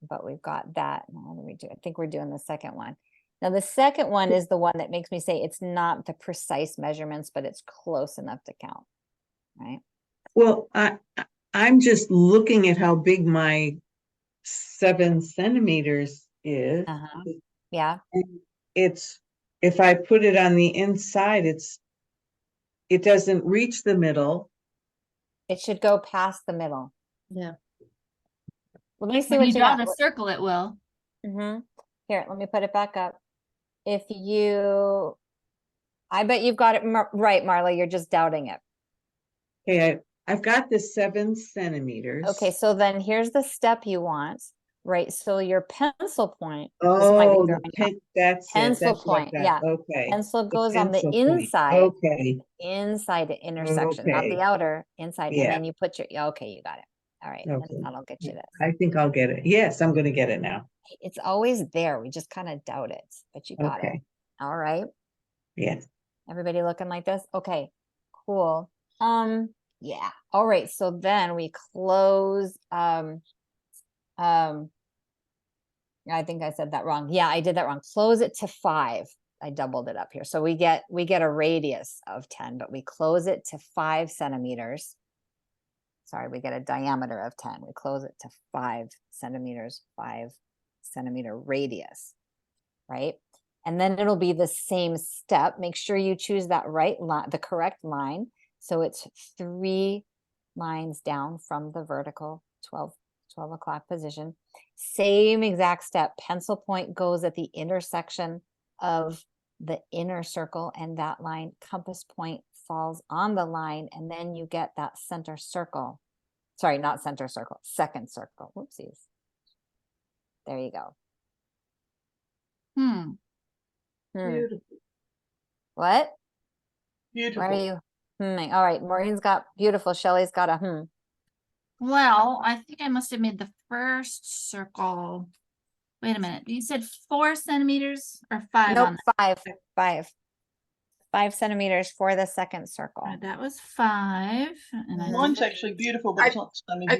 But we've got that. Now, what do we do? I think we're doing the second one. Now, the second one is the one that makes me say it's not the precise measurements, but it's close enough to count, right? Well, I'm just looking at how big my 7 centimeters is. Yeah. And it's, if I put it on the inside, it doesn't reach the middle. It should go past the middle. Yeah. Let me see When what you you draw got. the circle, it will. Here, let me put it back up. If you, I bet you've got it right, Marla. You're just doubting it. Okay, I've got the 7 centimeters. Okay, so then here's the step you want, right? So your pencil point. is Oh, pointing down. that's it. Pencil That's what I've point, got. yeah. Okay. Pencil The goes on the pencil point. inside. Okay. Inside the intersection, not Okay. the outer, inside. Yeah. And then you put your, yeah, okay, you got it. All right, and Okay. that'll get you this. I think I'll get it. Yes, I'm going to get it now. It's always there. We just kind of doubt it, but you got it. Okay. All right. Yes. Everybody looking like this? Okay, cool. Yeah. All right. So then we close, I think I said that wrong. Yeah, I did that wrong. Close it to 5. I doubled it up here. So we get a radius of 10, but we close it to 5 centimeters. Sorry, we get a diameter of 10. We close it to 5 centimeters, 5 centimeter radius, right? And then it'll be the same step. Make sure you choose that right line, the correct line. So it's 3 lines down from the vertical 12 o'clock position. Same exact step. Pencil point goes at the intersection of the inner circle and that line. Compass point falls on the line, and then you get that center circle. Sorry, not center circle, second circle. Whoopsies. There you go. Beautiful. What? Beautiful. Where are you? All right, Maureen's got beautiful. Shelley's got a Well, I think I must have made the first circle. Wait a minute. You said 4 centimeters or 5 Nope, on that? 5 centimeters for the second circle. That was 5. And I Mine's did- actually beautiful, but it's not stunning. I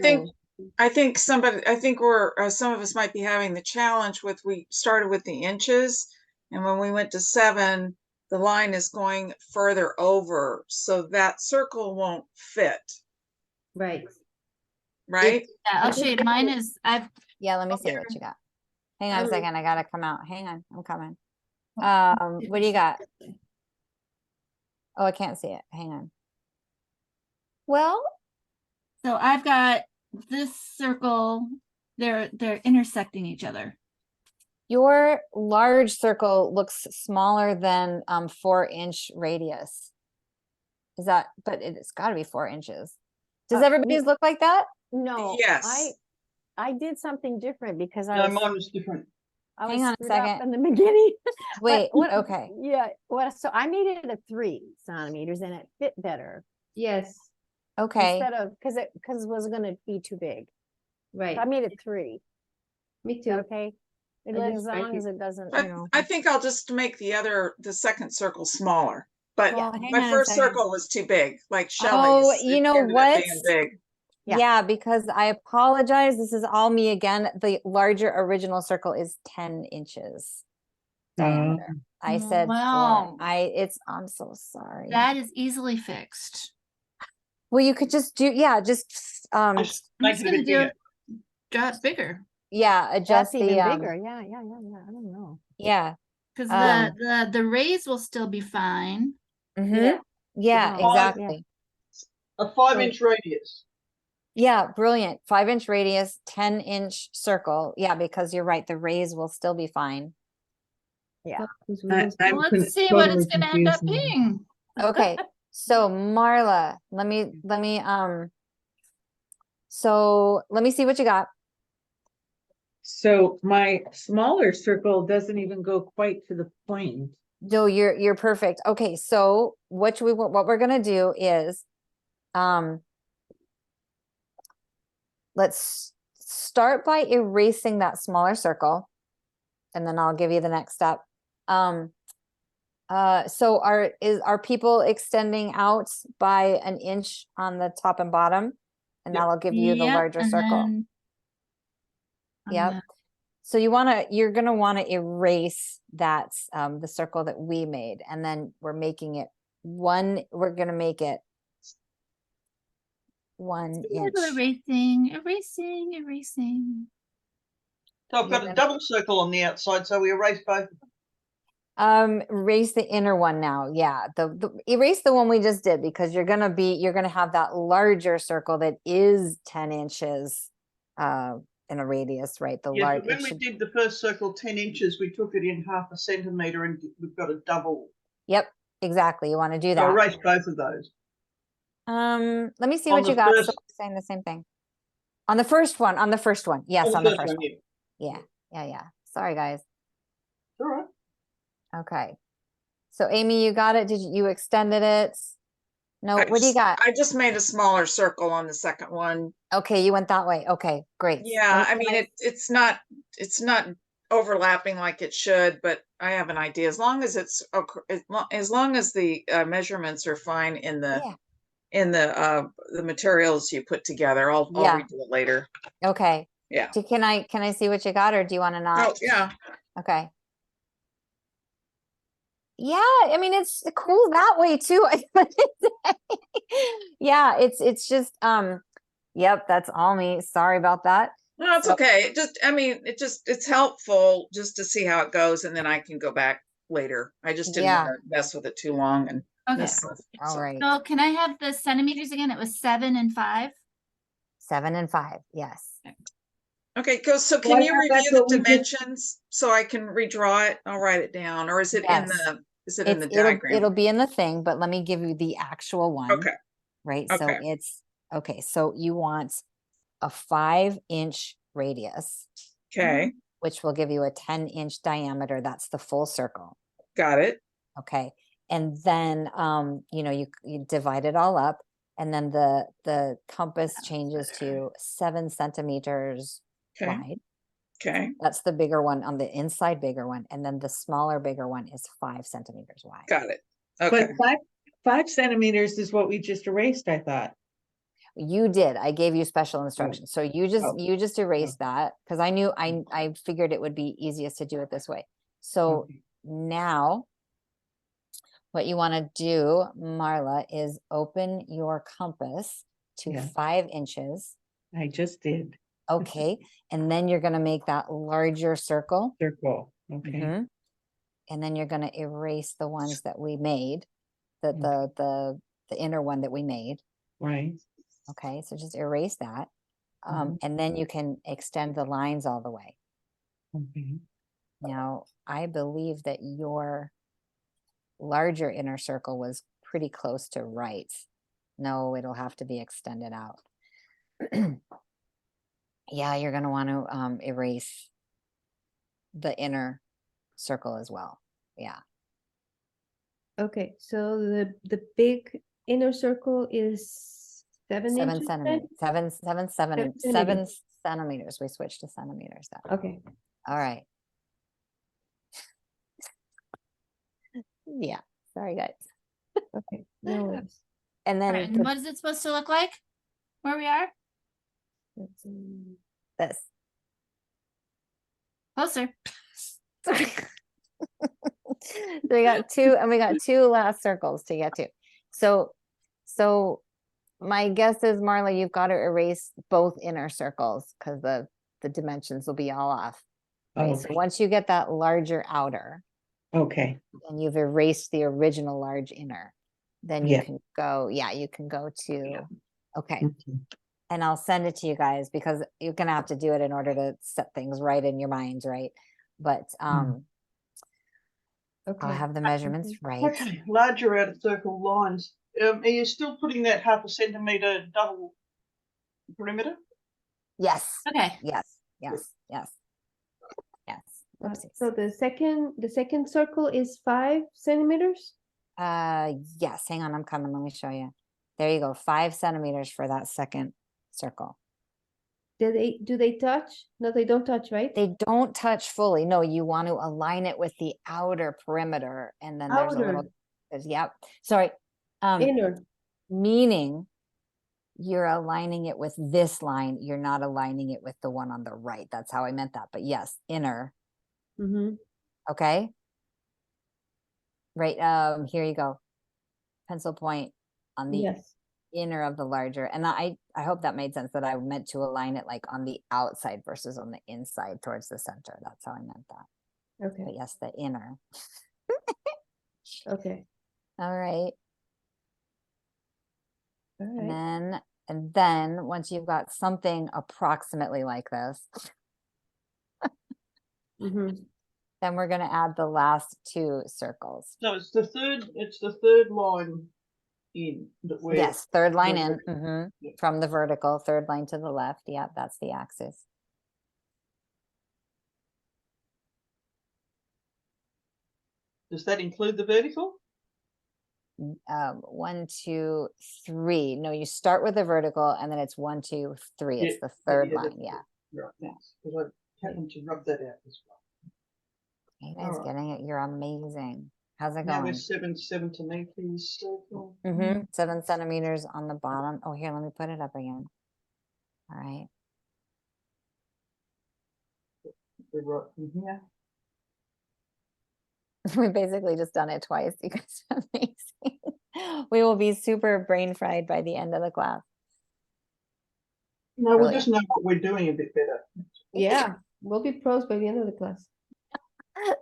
think we're some of us might be having the challenge with, we started with the inches, and when we went to 7, the line is going further over, so that circle won't fit, Right. right? Yeah, I'll show you. Mine is, Yeah, let me see Okay. what you got. Hang on a Um, second. I gotta come out. Hang on, I'm coming. What do you got? Oh, I can't see it. Hang on. Well, so I've got this circle. They're intersecting each other. your large circle looks smaller than 4-inch radius. Is that, but it's gotta be 4 inches. Does everybody's look like that? No, Yes. I did something different because No, mine was different. I Hang was on a screwed up second. in the beginning. Wait, What? okay. Yeah, so I made it a 3 centimeters and it fit better Yes. Okay. instead of, because it was gonna be too big. Right. So I made it 3. Me Is that too. okay? I As just long like as it. it doesn't, I think I'll just make the second circle smaller, but Well, hang my on a first second. circle was too big, like Oh, Shelley's. you It know ended up what? being big. Yeah. Yeah, because I apologize. This is all me again. The larger original circle is 10 inches diameter. I said 4. Wow. I'm so sorry. That is easily fixed. Well, you could just do, yeah, just Just I'm make just it a gonna bit do bigger. it. Draw it bigger. yeah, adjust that's the even bigger. Yeah. I don't know. yeah. Because Um, the rays will still be fine. Mhm. Yeah, Oh, yeah. exactly. A 5-inch radius. Yeah, brilliant. 5-inch radius, 10-inch circle. Yeah, because you're right, the rays will still be fine. Yeah. I'm Let's see what it's totally gonna end up confused now. being. Okay, so Marla, so let me see what you got. So my smaller circle doesn't even go quite to the point. No, you're perfect. Okay, so what we're gonna do is let's start by erasing that smaller circle, and then I'll give you the next step. So are people extending out by an inch on the top and bottom? And Yep. that'll give you the Yep, larger and circle. then on Yep. the- So you're gonna want to erase that, the circle that we made, and then we're making it we're gonna make it 1 inch. Erasing. So I've got a double circle on the outside, so we erase both of them. Erase the inner one now. Yeah, erase the one we just did, because you're gonna have that larger circle that is 10 inches in a radius, right? The Yeah, large. but when we did the first circle 10 inches, we took it in 0.5 centimeter, and we've got a double. Yep, exactly. You want to do So that. erase both of those. Let me see On what you the got. first- So we're saying the same thing. On the first one. Yes, on the first one. Yeah. Yeah. Sorry, guys. All right. Okay. So Amy, you got it. Did you extended it? No, I what do you just- got? I just made a smaller circle on the second one. Okay, you went that way. Okay, great. Yeah, I mean, it's not overlapping like it should, but I have an idea. As long as it's as long as the measurements are fine in the the materials you put together, I'll Yeah. redo it later. Okay. Yeah. Can I see what you got, or do you want to not? Oh, yeah. Okay. Yeah, I mean, it's cool that way too. Yeah, it's just yep, that's all me. Sorry about that. No, it's okay. It's helpful just to see how it goes, and then I can go back later. I just didn't want to mess with it too long and Okay. miss stuff. All right. So can I have the centimeters again? It was 7 and 5. 7 and 5. Yes. Okay, so can you review the dimensions so I can redraw it? I'll write it down, or is it in the diagram? It'll be in the thing, but let me give you the actual one. Okay. Right. So Okay. it's okay. So you want a 5-inch radius, Okay, which will give you a 10-inch diameter. That's the full circle. got it. Okay. And then you divide it all up, and then the compass changes to 7 centimeters Okay. wide. Okay, That's the bigger one, on the inside bigger one, and then the smaller bigger one is 5 centimeters wide. got it. Okay, But 5 centimeters is what we just erased, I thought. You did. I gave you special instructions. So you just erased that, because I figured it would be easiest to do it this way. So Okay. now what you want to do, Marla, is open your compass to Yeah. 5 inches. I just did. Okay. And then you're going to make that larger circle. Circle. Okay. Mhm. And then you're going to erase the ones that we made, the inner one that we made. Right. Okay. So just erase that. Mhm. And then you can extend the lines all the way. Okay. Now, I believe that your larger inner circle was pretty close to right. No, it'll have to be extended out. Yeah, you're going to want to erase the inner circle as well. Yeah. Okay, so the big inner circle is 7 7 inches then? centimeters. 7 centimeters. centimeters. We switched to centimeters. Okay. All right. Yeah. Sorry, guys. Okay, no worries. And All then right, and what is it supposed to look like where we are? this. Closer. Sorry. We got two last circles to get to. So my guess is, Marla, you've got to erase both inner circles, because the dimensions will be all off. Right? So Okay. once you get that larger outer, Okay. and you've erased the original large inner, then you Yeah. can go, you can go to, okay. Okay. And I'll send it to you guys, because you're gonna have to do it in order to set things right in your minds, right? But I'll Okay. have the measurements right. Okay, larger outer circle lines. Are you still putting that 0.5 centimeter double perimeter? Yes, Okay. yes. So the second circle is 5 centimeters? Yes, hang on, I'm coming, let me show you. There you go, 5 centimeters for that second circle. Do they touch? No, they don't touch, right? They don't touch fully. No, you want to align it with the outer perimeter, and then there's a little, Outer. yep, sorry. Inner. Meaning you're aligning it with this line. You're not aligning it with the one on the right. That's how I meant that. But yes, inner. Mm-hmm. Okay. Right. Here you go. Pencil point on the Yes. inner of the larger. And I hope that made sense, that I meant to align it like on the outside versus on the inside towards the center. That's how I meant that. Okay. But yes, the inner. Okay. All right. All And right. then once you've got something approximately like this, Mm-hmm. then we're going to add the last two circles. So it's the third line in that we're Yes, third line in, Yeah. from the vertical, third line to the left. Yeah, that's the axis. Does that include the vertical? 1, 2, 3. No, you start with the vertical and then it's 1, 2, 3. It's the third yeah, line. that's Yeah. Right, thanks. Because I happened to rub that out as well. You guys Alright. getting it? You're amazing. How's it Now going? we're 7 centimeters circle. 7 centimeters on the bottom. Oh, here, let me put it up again. All right. We're right in here. We basically just done it twice. You guys are amazing. We will be super brain fried by the end of the class. No, we'll Brilliant. just know what we're doing a bit better. Yeah, we'll be pros by the end of the class.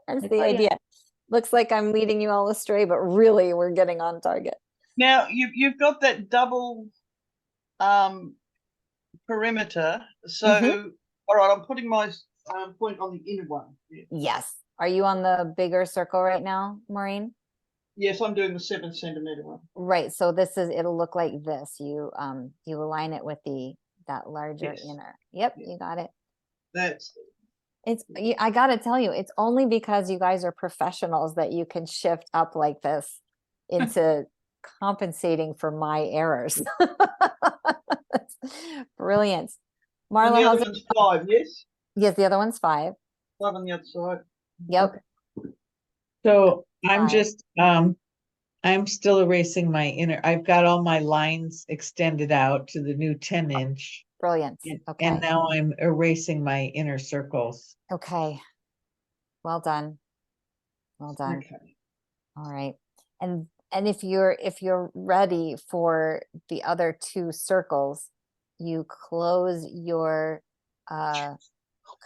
That's Like, the oh, yeah. idea. Looks like I'm leading you all astray, but really we're getting on target. Now you've got that double perimeter. So all right, I'm putting my point on the inner one. Yeah. Yes. Are you on the bigger circle right now, Maureen? Yes, I'm doing the 7 centimeter one. Right. So this is, it'll look like this. You align it with that larger Yes. inner. Yep, Yeah. you got it. That's I gotta tell you, it's only because you guys are professionals that you can shift up like this into compensating for my errors. That's brilliant. and Marla, the how's other it? one's 5, yes? Yes, the other one's 5. 5 on the other side. Yep. So I'm Fine. just, I'm still erasing my inner, I've got all my lines extended out to the new 10-inch. Brilliant. Okay. And now I'm erasing my inner circles. Okay. Well done. Well done. Okay. All right. And if you're ready for the other 2 circles, you close your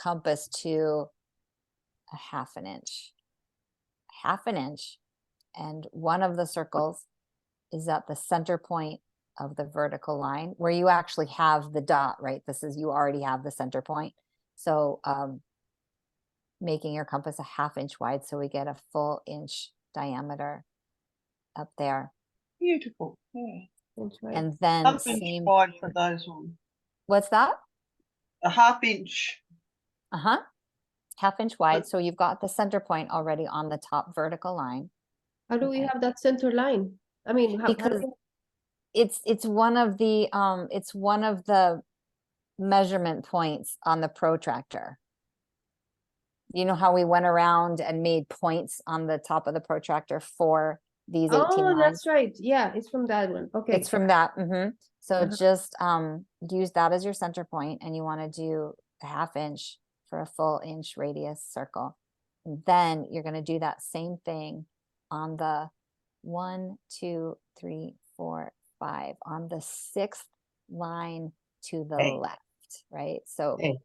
compass to a 1/2 inch. 1/2 inch. And one of the circles is at the center point of the vertical line where you actually have the dot, right? You already have the center point. So making your compass a 1/2 inch wide so we get a full inch diameter up there. Beautiful. Yeah. That's right. And then 1/2 inch wide for those ones. what's that? A 1/2 inch. 1/2 inch wide. So you've got the center point already on the top vertical line. How do we Okay. have that center line? I mean, Because it's one of the measurement points on the protractor. You know how we went around and made points on the top of the protractor for these 18 oh, lines? that's right. Yeah, it's from that one. Okay. It's from that. So Uh-huh. just use that as your center point, and you want to do a 1/2 inch for a full inch radius circle. And then you're going to do that same thing on the 1, 2, 3, 4, 5 on the 6th line to the Hey. left, right? So Hey.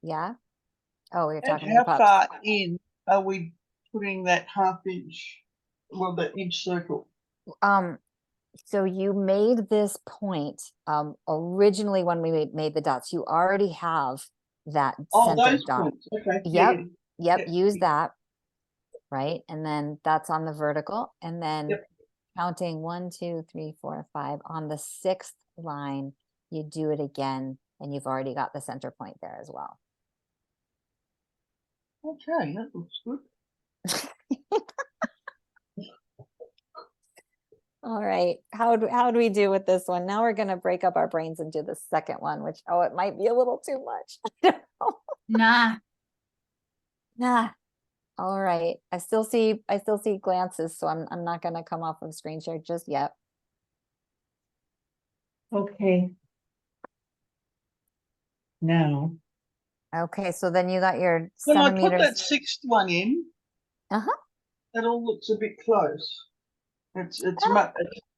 yeah. Oh, you're And talking to your how pups. far in are we putting that 1/2 inch, well, the inch circle? So you made this point originally when we made the dots. You already have that Oh, center those dot. points. Okay. Yep. Yeah. Yep. Use that. Right. And then that's on the vertical. And then Yep. counting 1, 2, 3, 4, 5 on the 6th line, you do it again, and you've already got the center point there as well. Okay, that looks good. All right. How do we do with this one? Now we're going to break up our brains and do the second one, which, oh, it might be a little too much. I don't know. Nah. Nah. All right. I still see glances, so I'm not going to come off of screen share just yet. Okay. Now, Okay, so then you got your When I put that centimeters. sixth one in, Uh-huh. that all looks a bit close. It's Oh. much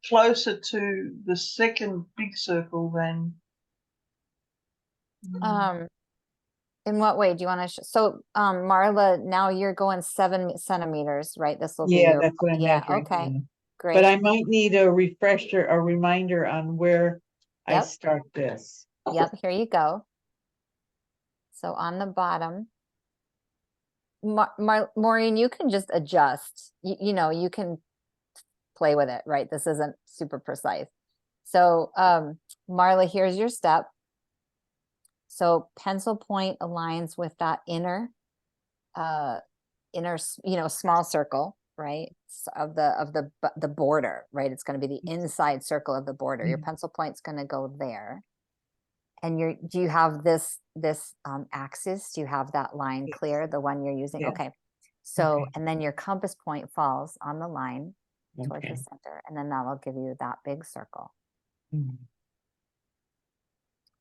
closer to the second big circle than. In what way do you want to so Marla, now you're going 7 centimeters, right? This will be yeah, your, that's what I'm yeah, measuring. okay, now. great. But I might need a refresher, a reminder on where I Yep. start this. Yep, here you go. So on the bottom, Maureen, you can just adjust. You know, you can play with it, right? This isn't super precise. So Marla, here's your step. So pencil point aligns with that inner, small circle, right? Of the border, right? It's going to be the inside circle of the border. Your pencil point's going to go there. And do you have this axis? Do you have that line clear, the one you're using? Yeah. Okay. So, Okay. and then your compass point falls on the line towards Okay. the center, and then that will give you that big circle. Mhm.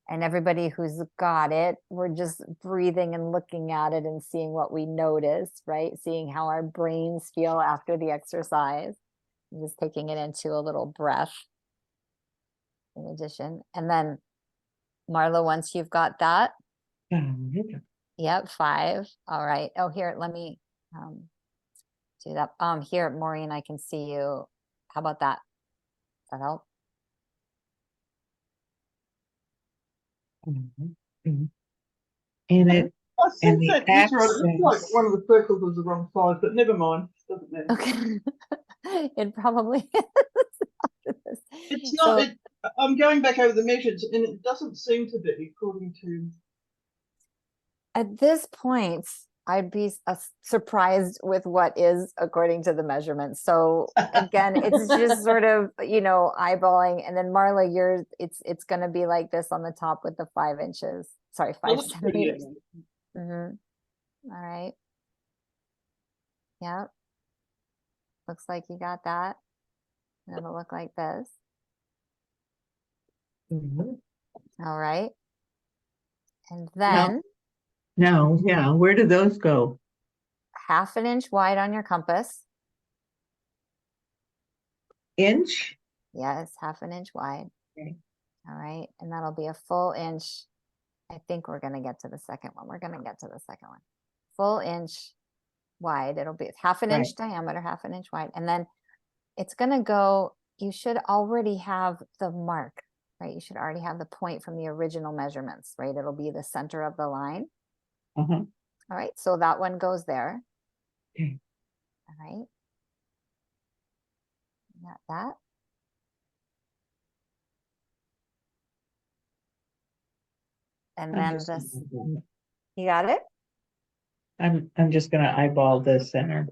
And everybody who's got it, we're just breathing and looking at it and seeing what we notice, right? Seeing how our brains feel after the exercise. And just taking it into a little breath in addition. And then Marla, once you've got that, yep, 5. All right. Oh, here, let me do that. Here, Maureen, I can see you. How about that? Does that help? Mhm. Mhm. And it, I think the that is right. It looks like accents. one of the circles was the wrong size, but never mind. Doesn't matter. Okay. It probably is. It's So, not. I'm going back over the measures, and it doesn't seem to be according to. at this point, I'd be surprised with what is according to the measurements. So again, it's just sort of, eyeballing. And then Marla, it's going to be like this on the top with the 5 inches. Sorry, 5 Looks pretty centimeters. even. All right. Yep. Looks like you got that. And it'll look like this. Mhm. All right. And then No, yeah, where do those go? 1/2 inch wide on your compass. Inch? Yes, 1/2 inch wide. Okay. All right. And that'll be a full inch. I think we're going to get to the second one. We're going to get to the second one. Full inch wide. It'll be 1/2 inch Right. diameter, 1/2 inch wide. And then it's going to go, you should already have the mark, right? You should already have the point from the original measurements, right? It'll be the center of the line. Uh-huh. All right. So that one goes there. Okay. All right. Got that. And then this, you got it? I'm just gonna eyeball the center.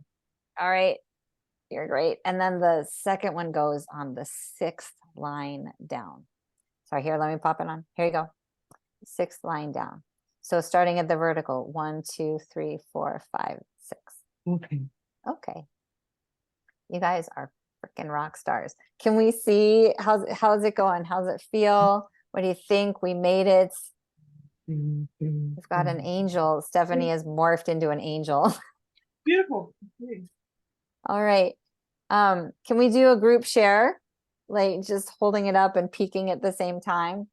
All right. You're great. And then the second one goes on the 6th line down. Sorry, here, let me pop it on. Here you go. 6th line down. So starting at the vertical, 1, 2, 3, 4, 5, 6. Okay. Okay. You guys are freaking rock stars. Can we see how's it going? How's it feel? What do you think? We made it. We've got an angel. Stephanie has morphed into an angel. Beautiful. All right. Can we do a group share? Like just holding it up and peeking at the same time?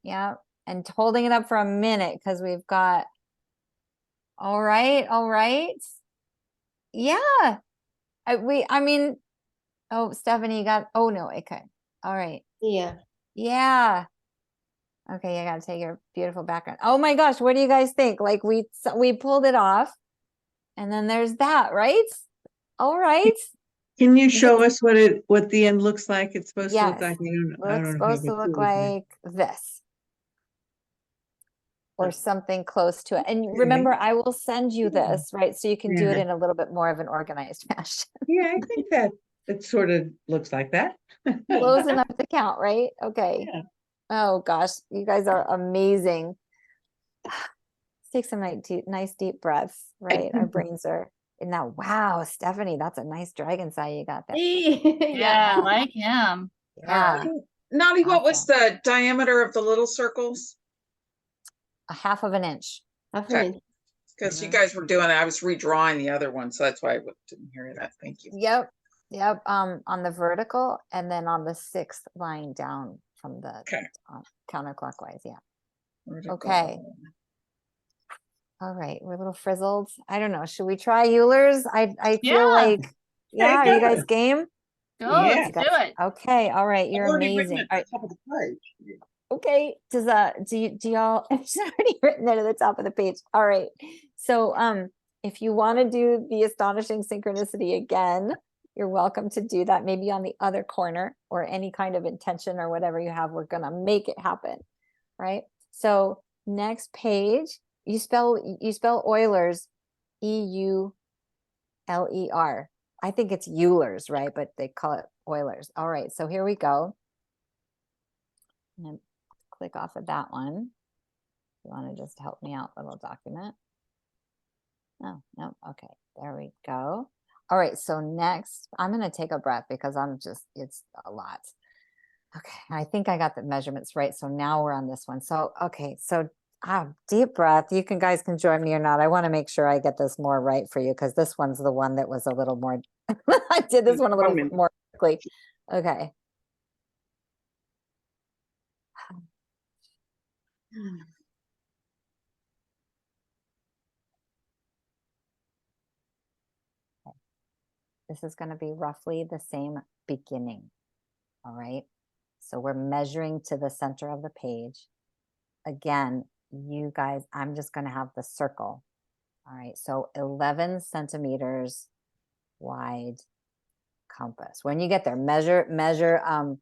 Yeah. And holding it up for a minute because we've got, all right. Yeah. Oh, Stephanie, you got, oh no, okay. All right. Yeah. Yeah. Okay, I gotta take your beautiful background. Oh my gosh, what do you guys think? Like we pulled it off and then there's that, right? All right. Can you show us what the end looks like? It's supposed to look Yes. like, I Looks don't supposed to have a look clue, but- like this. Or something close to it. And remember, I will send you this, right? So you can do it Yeah. in a little bit more of an organized fashion. Yeah, I think that It sort of looks like that. Close enough to count, right? Okay. Yeah. Oh gosh, you guys are amazing. Let's take some nice deep breaths, right? Our brains are in that. Wow, Stephanie, that's a nice dragon sign you got there. Yeah, I like him. Yeah, Naughty, what was the diameter of the little circles? a half of an inch. Okay. Because you guys were doing it, I was redrawing the other one, so that's why I didn't hear that. Thank you. Yep. Yep. On the vertical and then on the 6th line down from the counterclockwise. Yeah. Vertical. Okay. All right. We're a little frizzled. I don't know. Should we try Euler's? I feel like, yeah. Are you guys game? Go, Yeah. let's do it. Okay. All right. You're I've already written amazing. it at the top of the page. Okay. Do y'all, it's already written it at the top of the page. All right. So, if you want to do the astonishing synchronicity again, you're welcome to do that. Maybe on the other corner or any kind of intention or whatever you have, we're going to make it happen. Right. So next page, you spell Euler's Euler. I think it's Euler's, right? But they call it Euler's. All right. So here we go. I'm going to click off of that one. You want to just help me out, little document? No. Okay. There we go. All right, so next, I'm going to take a breath because it's a lot. Okay, I think I got the measurements right. So now we're on this one. So, okay, so deep breath. You guys can join me or not. I want to make sure I get this more right for you because this one's the one that was a little more, I did this one a little more quickly. Okay. This is going to be roughly the same beginning. All right. So we're measuring to the center of the page. Again, you guys, I'm just going to have the circle. All right. So 11 centimeters wide compass. When you get there, measure on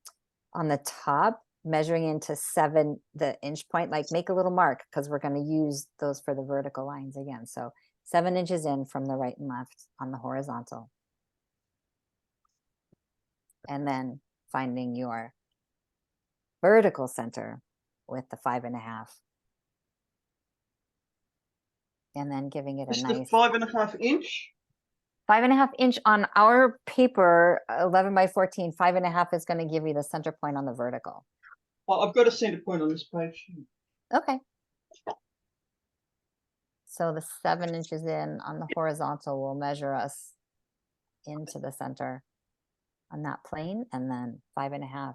the top, measuring into 7, the inch point, like make a little mark because we're going to use those for the vertical lines again. So 7 inches in from the right and left on the horizontal. And then finding your vertical center with the 5.5. And then giving it a nice 5.5 inch. 5.5 inch on our paper, 11 by 14, 5.5 is going to give you the center point on the vertical. Well, I've got a center point on this page. Okay. So the 7 inches in on the horizontal will measure us into the center on that plane, and then 5.5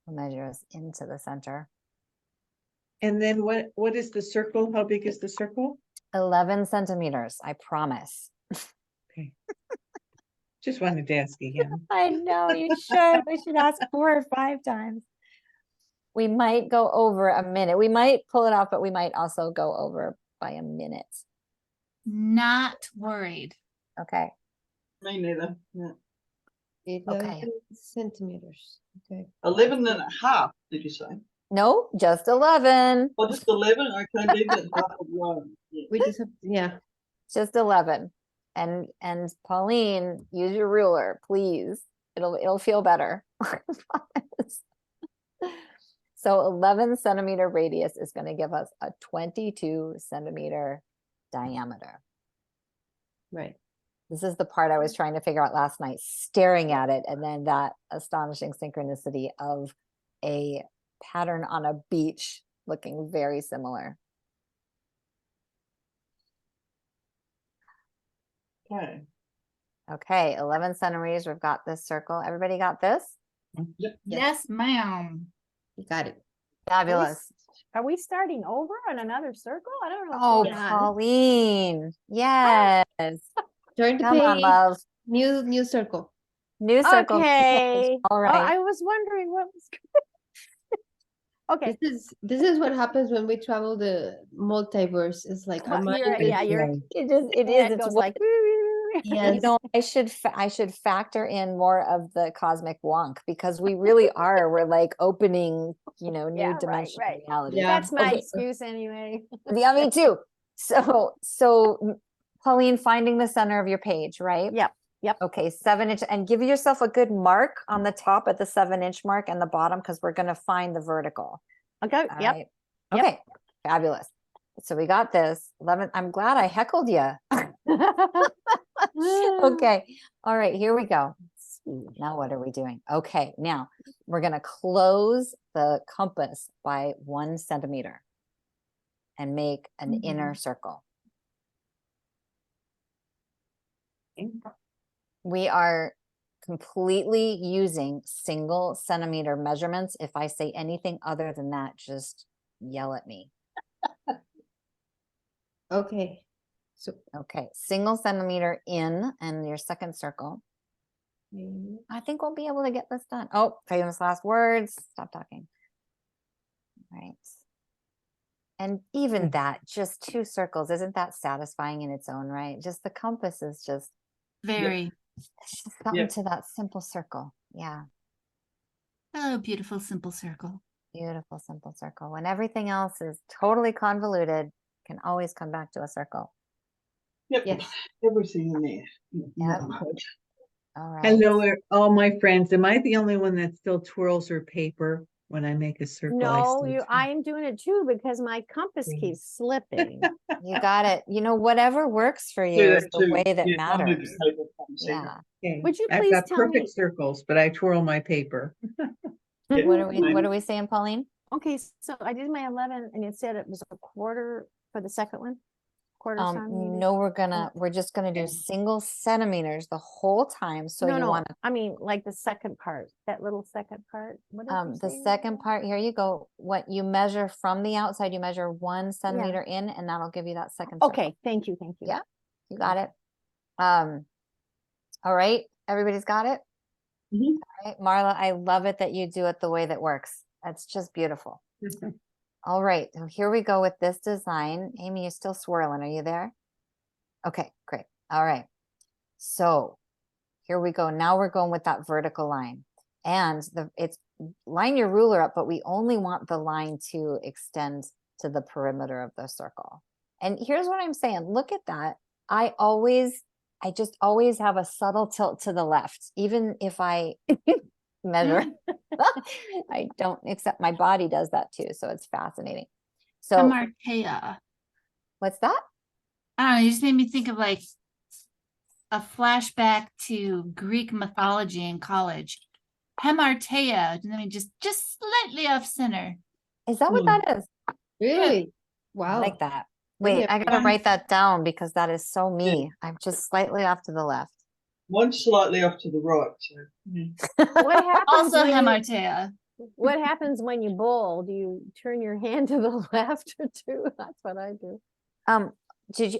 will measure us into the center. And then what is the circle? How big is the circle? 11 centimeters, I promise. Okay. Just wanted to ask again. I know you should. We should ask 4 or 5 times. We might go over a minute. We might pull it off, but we might also go over by a minute. Not worried. Okay. Me neither. Yeah. 11 centimeters. Okay. 11.5, did you say? No, just 11. Oh, just 11? Okay, leave it half of one. Yeah. We just have, yeah. Just 11. And Pauline, use your ruler, please. It'll feel better. So 11 centimeter radius is going to give us a 22 centimeter diameter. Right. This is the part I was trying to figure out last night, staring at it, and then that astonishing synchronicity of a pattern on a beach looking very similar. Okay. Okay, 11 centimeters. We've got this circle. Everybody got this? Yep. Yes, ma'am. You got it. Fabulous. Are we starting over on another circle? I don't know. Oh, what's going on. Pauline. Yes. Turn the Come on, page. love. New circle. New circle. new page. Okay. All Oh, right. I was wondering what was okay. This is what happens when we travel the multiverse. It's like our mind is- It Yeah, is. it It's goes what, like Yes. you know, I should factor in more of the cosmic wonk because we really are. We're like opening, new Yeah, right, dimension right. reality. Yeah. That's my Okay. excuse anyway. Yeah, me too. So Pauline, finding the center of your page, right? Yep. Yep. Okay, 7 inch, and give yourself a good mark on the top at the 7 inch mark and the bottom, because we're going to find the vertical. Okay, All yep. right. Yep. Okay, fabulous. So we got this 11. I'm glad I heckled you. Okay. All right, here we go. Now what are we doing? Okay, now we're going to close the compass by 1 centimeter and make an inner circle. We are completely using single centimeter measurements. If I say anything other than that, just yell at me. Okay. So Okay, single centimeter in and your second circle. I think we'll be able to get this done. Oh, famous last words. Stop talking. All right. And even that, just 2 circles, isn't that satisfying in its own right? Just the compass is just, Very. it's just something to that simple circle. Yeah. Oh, beautiful, simple circle. Beautiful, simple circle. When everything else is totally convoluted, can always come back to a circle. Yep. yes. Everything in there. Yep. Yeah. All right. Hello, all my friends. Am I the only one that still twirls her paper when I make a circle? No, I am doing it too because my compass Mm. keeps slipping. You got it. You know, whatever works for you Do is that the too. way that Yeah, I move matters. the paper from the Yeah. Okay. Would you I've please got tell perfect me- circles, but I twirl my paper. center. What are we saying, Pauline? Okay, so I did my 11 and it said it was a quarter for the second one. Quarter centimeter. No, we're just gonna do single centimeters the whole time. So No, you no, want I mean like the second part, that little second part. What did you the say? second part, here you go. What you measure from the outside, you measure 1 centimeter in, and that'll give you that second circle. Okay, thank you, thank you. Yeah, you got it. All right, everybody's got it. Mhm. All right, Marla, I love it that you do it the way that works. That's just beautiful. All right, so here we go with this design. Amy, you're still swirling. Are you there? Okay, great. All right. So here we go. Now we're going with that vertical line. And it's line your ruler up, but we only want the line to extend to the perimeter of the circle. And here's what I'm saying. Look at that. I just always have a subtle tilt to the left, even if I measure. I don't, except my body does that too. So it's fascinating. So Hamartia. what's that? I don't know, you just made me think of like a flashback to Greek mythology in college. Hamartia, I mean, just slightly off center. Is that what that is? Really? I Wow. like that. Really Wait, I gotta write that down because that is so me. I'm just slightly off to the left. One's slightly off to the right. So. What happens Also when you, Hamartia. what happens when you bowl? Do you turn your hand to the left or two? That's what I do.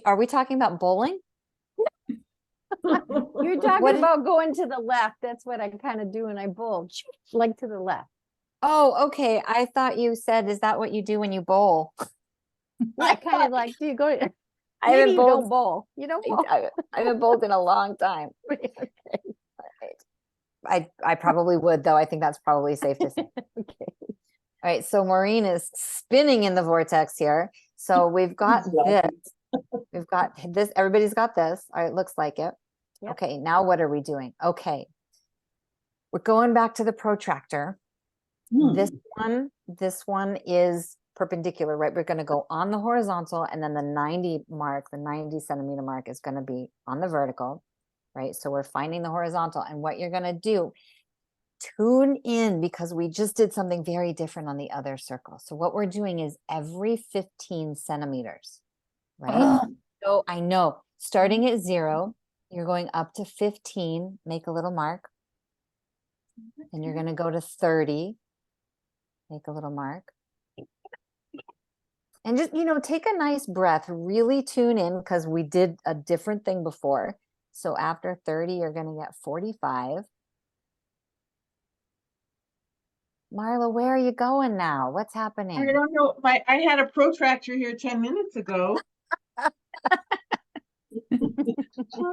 Are we talking about bowling? You're talking What about going to the left. That's what I kind of do when I bowl, like to the left. Oh, okay. I thought you said, is that what you do when you bowl? I kind of like, do you go? I Maybe haven't you bowled. don't bowl. You don't bowl. I haven't bowled in a long time. I probably would, though. I think that's probably safe to say. Okay. All right, so Maureen is spinning in the vortex here. So we've got this. We've got this. Everybody's got this. All right, looks like it. Yep. Okay, now what are we doing? Okay. We're going back to the protractor. This one is perpendicular, right? We're going to go on the horizontal, and then the 90 centimeter mark is going to be on the vertical, right? So we're finding the horizontal, and what you're going to do, tune in, because we just did something very different on the other circle. So what we're doing is every 15 centimeters, right? So I know, starting at 0, you're going up to 15, make a little mark, and you're going to go to 30, make a little mark. And just, take a nice breath, really tune in, because we did a different thing before. So after 30, you're going to get 45. Marla, where are you going now? What's happening? I don't know. I had a protractor here 10 minutes ago.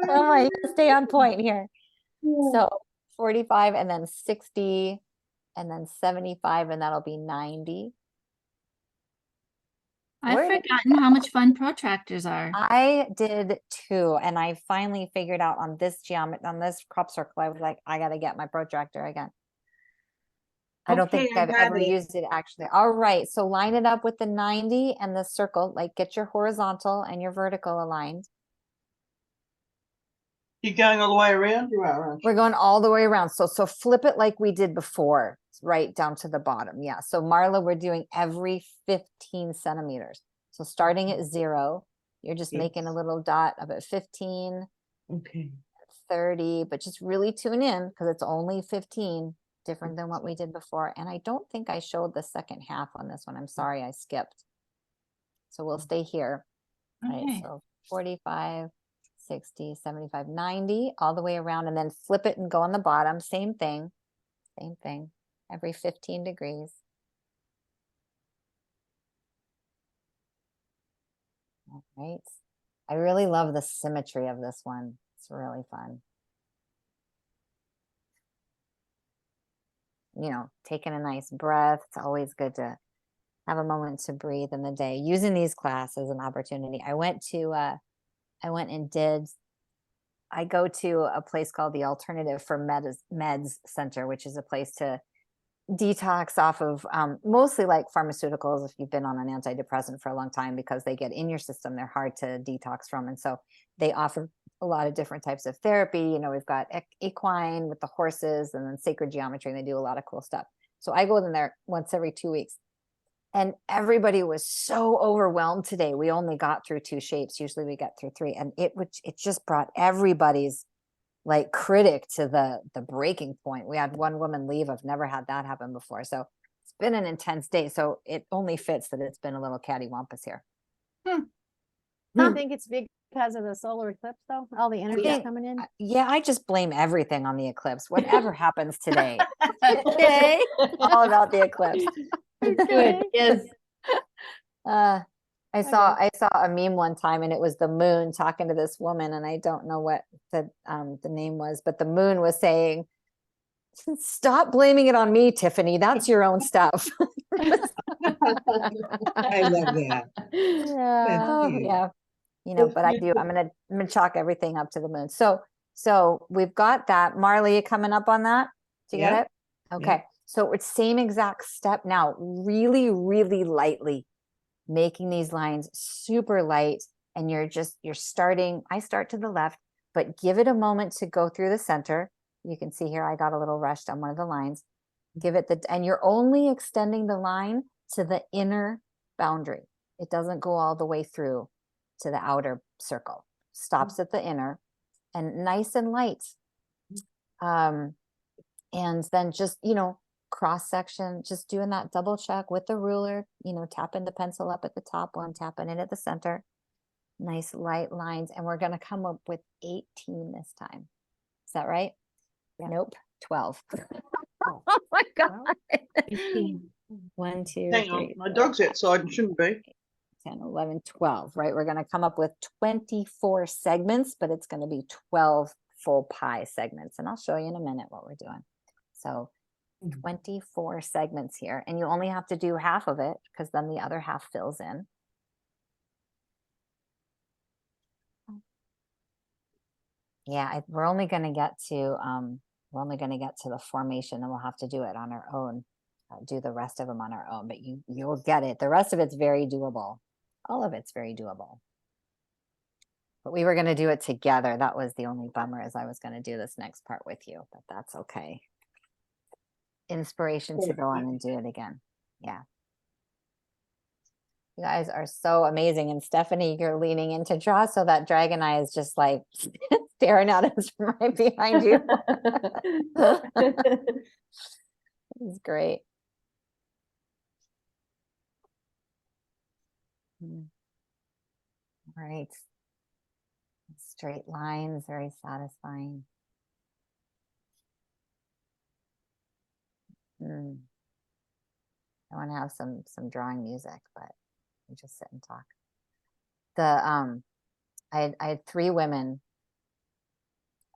Oh, I stay on point here. So 45, and then 60, and then 75, and that'll be 90. I've Where did- forgotten how much fun protractors are. I did too, and I finally figured out on this geometry, on this crop circle, I was like, I gotta get my protractor again. I don't think Okay, I I've got ever it. used it actually. All right, so line it up with the 90 and the circle, like get your horizontal and your vertical aligned. You're going all the way around? You are, aren't you? We're going all the way around. So flip it like we did before, right down to the bottom. Yeah. So Marla, we're doing every 15 centimeters. So starting at 0, you're just making a Yes. little dot of at 15, Okay. 30, but just really tune in because it's only 15, different than what we did before. And I don't think I showed the second half on this one. I'm sorry, I skipped. So we'll stay here. Right. Okay. So 45, 60, 75, 90, all the way around, and then flip it and go on the bottom. Same thing, every 15 degrees. All right. I really love the symmetry of this one. It's really fun. You know, taking a nice breath. It's always good to have a moment to breathe in the day. Using these classes as an opportunity. I went and did, I go to a place called the Alternative for Meds Center, which is a place to detox off of mostly like pharmaceuticals if you've been on an antidepressant for a long time, because they get in your system, they're hard to detox from. And so they offer a lot of different types of therapy. You know, we've got equine with the horses, and then sacred geometry, and they do a lot of cool stuff. So I go in there once every 2 weeks. And everybody was so overwhelmed today. We only got through 2 shapes. Usually we get through 3. And it just brought everybody's like critic to the breaking point. We had one woman leave. I've never had that happen before. So it's been an intense day. So it only fits that it's been a little cattywampus here. I think it's because of the solar eclipse, though. All the energy think- coming in. Yeah, I just blame everything on the eclipse. Whatever happens today. Okay. All about the eclipse. Good, yes. I saw a meme one time, and it was the moon talking to this woman, and I don't know what the name was, but the moon was saying, "Stop blaming it on me, Tiffany. That's your own stuff." I love that. Yeah, cute. yeah. You know, but I'm gonna chalk everything up to the moon. So we've got that. Marley, you coming up on that? Do you get it? Okay. So it's same exact step now, really, really lightly making these lines super light. And you're starting, I start to the left, but give it a moment to go through the center. You can see here, I got a little rushed on one of the lines. Give it and you're only extending the line to the inner boundary. It doesn't go all the way through to the outer circle. Stops at the inner, and nice and light. And then just, you know, cross section, just doing that double check with the ruler, you know, tapping the pencil up at the top one, tapping it at the center. Nice light lines. And we're going to come up with 18 this time. Is that right? Yeah. Nope. 12. Oh my God. 1, 2, Hang on, 3, my dog's outside and shouldn't be. 10, 11, 12, right? We're going to come up with 24 segments, but it's going to be 12 full pie segments. And I'll show you in a minute what we're doing. So 24 segments here, and you only have to do half of it because then the other half fills in. Yeah, we're only going to get to the formation, and we'll have to do it on our own. Do the rest of them on our own, but you'll get it. The rest of it's very doable. All of it's very doable. But we were going to do it together. That was the only bummer, is I was going to do this next part with you, but that's okay. Inspiration to go on and do it again. Yeah. You guys are so amazing. And Stephanie, you're leaning into draw, so that dragon eye is just like staring at us from right behind you. It's great. All right. Straight lines, very satisfying. I want to have some drawing music, but we just sit and talk. I had 3 women.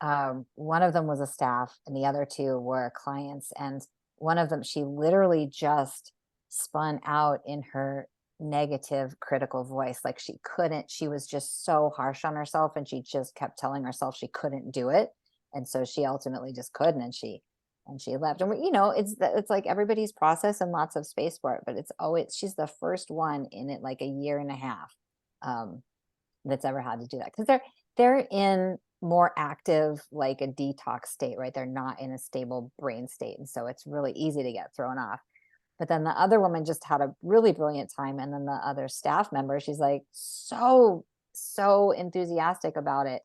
One of them was a staff, and the other 2 were clients. And one of them, she literally just spun out in her negative critical voice. Like she was just so harsh on herself, and she just kept telling herself she couldn't do it. And so she ultimately just couldn't, and she left. And it's like everybody's process and lots of space for it, but she's the first one in it like a year and a half that's ever had to do that, because they're in more active, like a detox state, right? They're not in a stable brain state, and so it's really easy to get thrown off. But then the other woman just had a really brilliant time, and then the other staff member, she's like so enthusiastic about it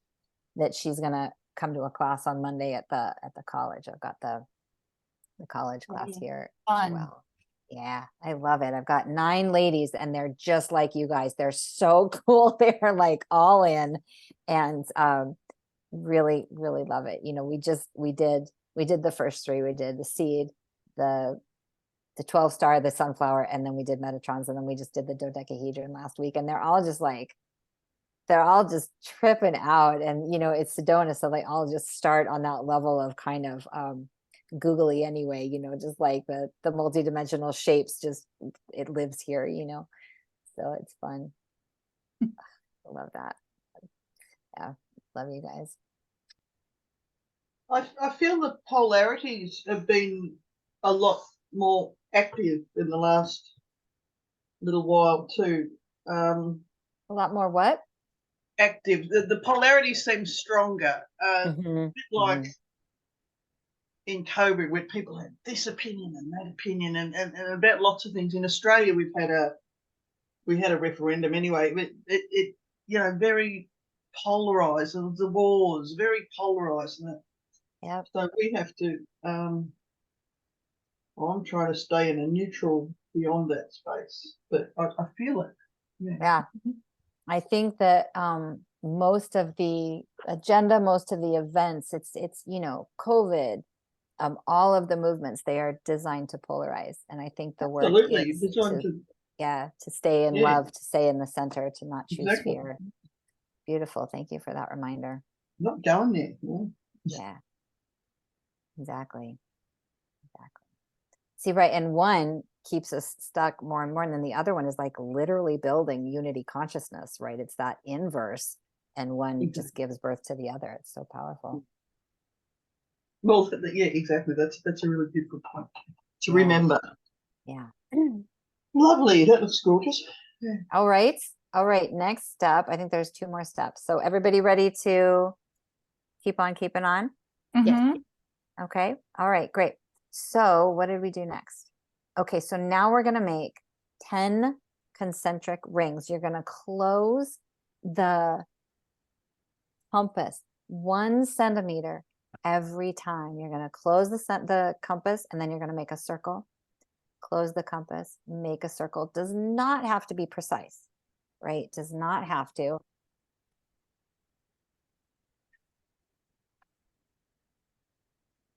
that she's gonna come to a class on Monday at the college. I've got the college class here. Fun. Well, yeah, I love it. I've got 9 ladies, and they're just like you guys. They're so cool. They're like all in, and really love it. We did the first 3. We did the seed, the 12 star, the sunflower, and then we did Metatrons, and then we just did the dodecahedron last week, and they're all just tripping out. And it's Sedona, so they all just start on that level of kind of googly anyway, just like the multi-dimensional shapes, just it lives here, so it's fun. I love that. Yeah, love you guys. I feel the polarities have been a lot more active in the last little while too. A lot more what? Active. The polarity seems stronger. A bit like in COVID, where people had this opinion and that opinion, and about lots of things. In Australia, we had a referendum anyway. It very polarized. The wars very polarized. Yeah. So we have to. I'm trying to stay in a neutral beyond that space, but I feel it. Yeah. I think that most of the agenda, most of the events, it's COVID, all of the movements, they are designed to polarize. And I think the work is to stay in love, to stay in the center, to not choose fear. Beautiful. Thank you for that reminder. Not going there. Yeah. Exactly. See, right. And one keeps us stuck more and more. And then the other one is like literally building unity consciousness, right? It's that inverse, and one just gives birth to the other. It's so powerful. Well, yeah, exactly. That's a really good point to remember. Yeah. Lovely. That looks gorgeous. Yeah. All right. Next step. I think there's 2 more steps. So everybody ready to keep on keeping on? Yeah. Okay. All right, great. So what did we do next? Okay, so now we're going to make 10 concentric rings. You're going to close the compass 1 centimeter every time. You're going to close the compass, and then you're going to make a circle. Close the compass, make a circle. Does not have to be precise, right? Does not have to.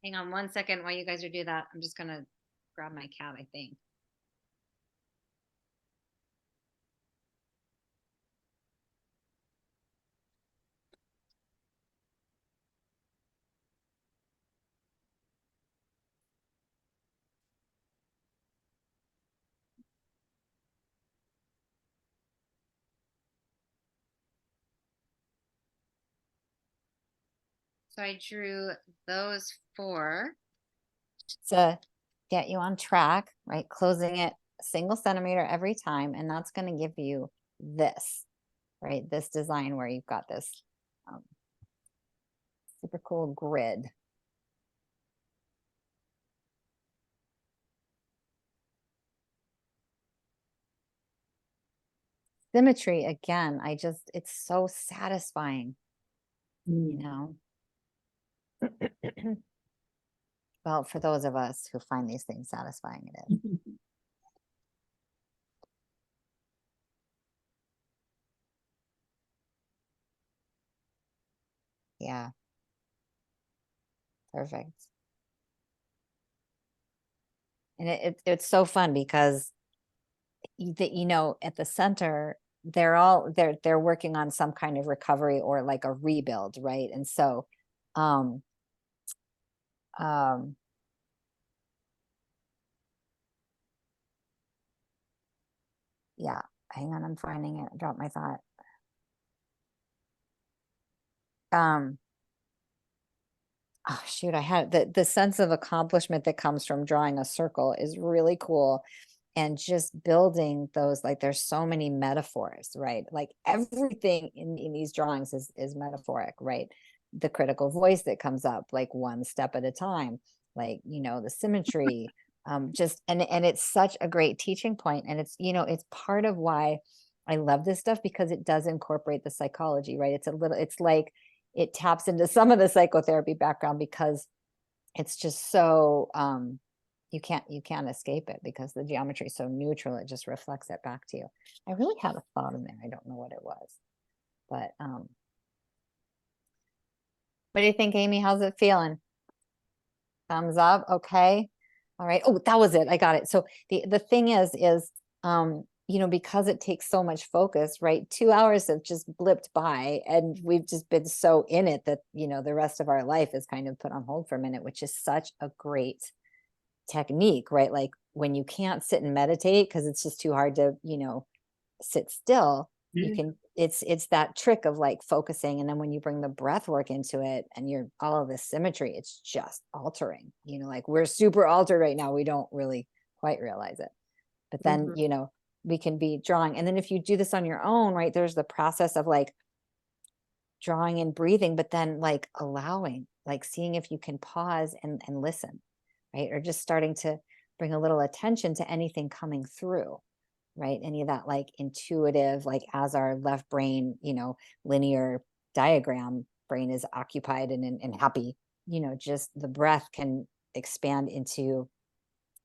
Hang on 1 second while you guys are doing that. I'm just going to grab my cat, I think. So I drew those 4 to get you on track, right? Closing it a single centimeter every time. And that's going to give you this, right? This design where you've got this super cool grid. Symmetry, again, it's so satisfying, you know? Well, for those of us who find these things satisfying, it is. Yeah. Perfect. And it's so fun because at the center, they're working on some kind of recovery or like a rebuild, right? And so Yeah, hang on, I'm finding it. I dropped my thought. Oh shoot, I had the sense of accomplishment that comes from drawing a circle is really cool. And just building those, like there's so many metaphors, right? Like everything in these drawings is metaphoric, right? The critical voice that comes up, like one step at a time, like, you know, the symmetry, just, and it's such a great teaching point. And it's, you know, it's part of why I love this stuff, because it does incorporate the psychology, right? It's a little, it's like, it taps into some of the psychotherapy background, because it's just so, you can't escape it, because the geometry is so neutral. It just reflects it back to you. I really had a thought in there. I don't know what it was, but what do you think, Amy? How's it feeling? Thumbs up. Okay. All right. Oh, that was it. I got it. So the thing is, you know, because it takes so much focus, right? 2 hours have just blipped by, and we've just been so in it that, you know, the rest of our life is kind of put on hold for a minute, which is such a great technique, right? Like when you can't sit and meditate because it's just too hard to, you know, sit still, you can, it's that trick of like focusing. And then when you bring the breath work into it and you're all of this symmetry, it's just altering, you know, like we're super altered right now. We don't really quite realize it. But then, you know, we can be drawing. And then if you do this on your own, right, there's the process of like drawing and breathing, but then like allowing, like seeing if you can pause and listen, right? Or just starting to bring a little attention to anything coming through, right? Any of that like intuitive, like as our left brain, you know, linear diagram brain is occupied and happy, you know, just the breath can expand into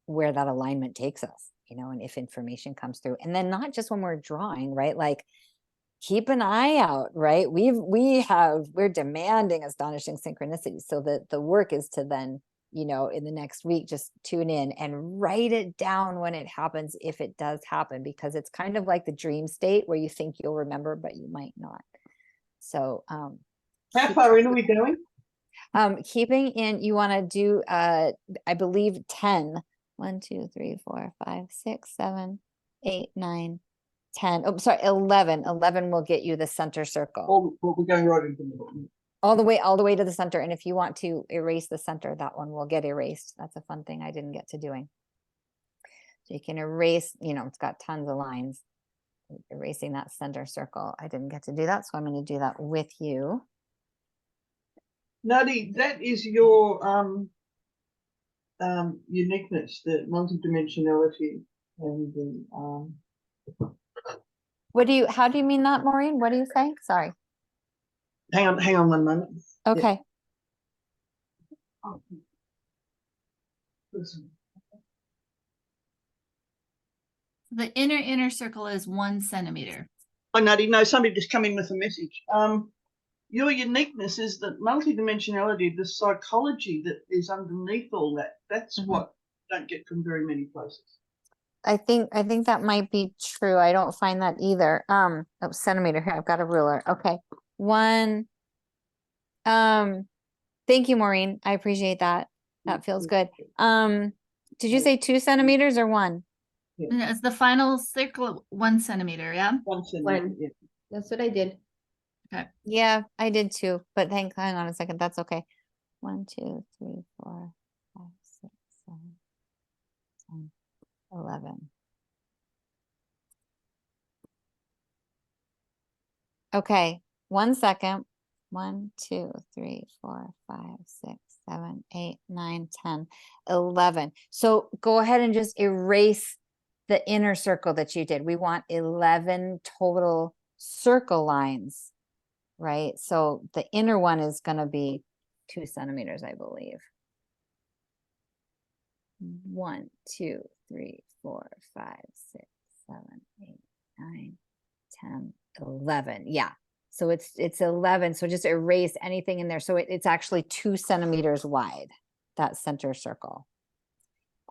where that alignment takes us, you know, and if information comes through. And then not just when we're drawing, right? Like keep an eye out, right? We're demanding astonishing synchronicity. So that the work is to then, you know, in the next week, just tune in and write it down when it happens, if it does happen, because it's kind of like the dream state where you think you'll remember, but you might not. So, how far in are we going? Keeping in, you want to do, I believe 10. 1, 2, 3, 4, 5, 6, 7, 8, 9, 10. Oh, sorry, 11. 11 will get you the center circle. Or we're going right into the middle. All the way to the center. And if you want to erase the center, that one will get erased. That's a fun thing I didn't get to doing. So you can erase, you know, it's got tons of lines. Erasing that center circle. I didn't get to do that, so I'm going to do that with you. Nadi, that is your uniqueness, the multidimensionality, and the How do you mean that, Maureen? What are you saying? Sorry. hang on 1 moment. Okay. Yeah. The inner circle is 1 centimeter. Oh, Nadi, no, somebody just come in with a message. Your uniqueness is that multidimensionality, the psychology that is underneath all that. That's what you don't get from very many places. I think that might be true. I don't find that either. Oh, centimeter here. I've got a ruler. Okay. 1. Thank you, Maureen. I appreciate that. That feels good. Did you say 2 centimeters or 1? Yeah. It's the final circle, 1 centimeter. Yeah. 1 centimeter. One. Yeah. That's what I did. Okay. Yeah, I did too. But hang on a second. That's okay. 1, 2, 3, 4, 5, 6, 7, 10, 11. Okay, 1 second. 1, 2, 3, 4, 5, 6, 7, 8, 9, 10, 11. So go ahead and just erase the inner circle that you did. We want 11 total circle lines, right? So the inner one is going to be 2 centimeters, I believe. 1, 2, 3, 4, 5, 6, 7, 8, 9, 10, 11. Yeah. So it's 11. So just erase anything in there. So it's actually 2 centimeters wide, that center circle.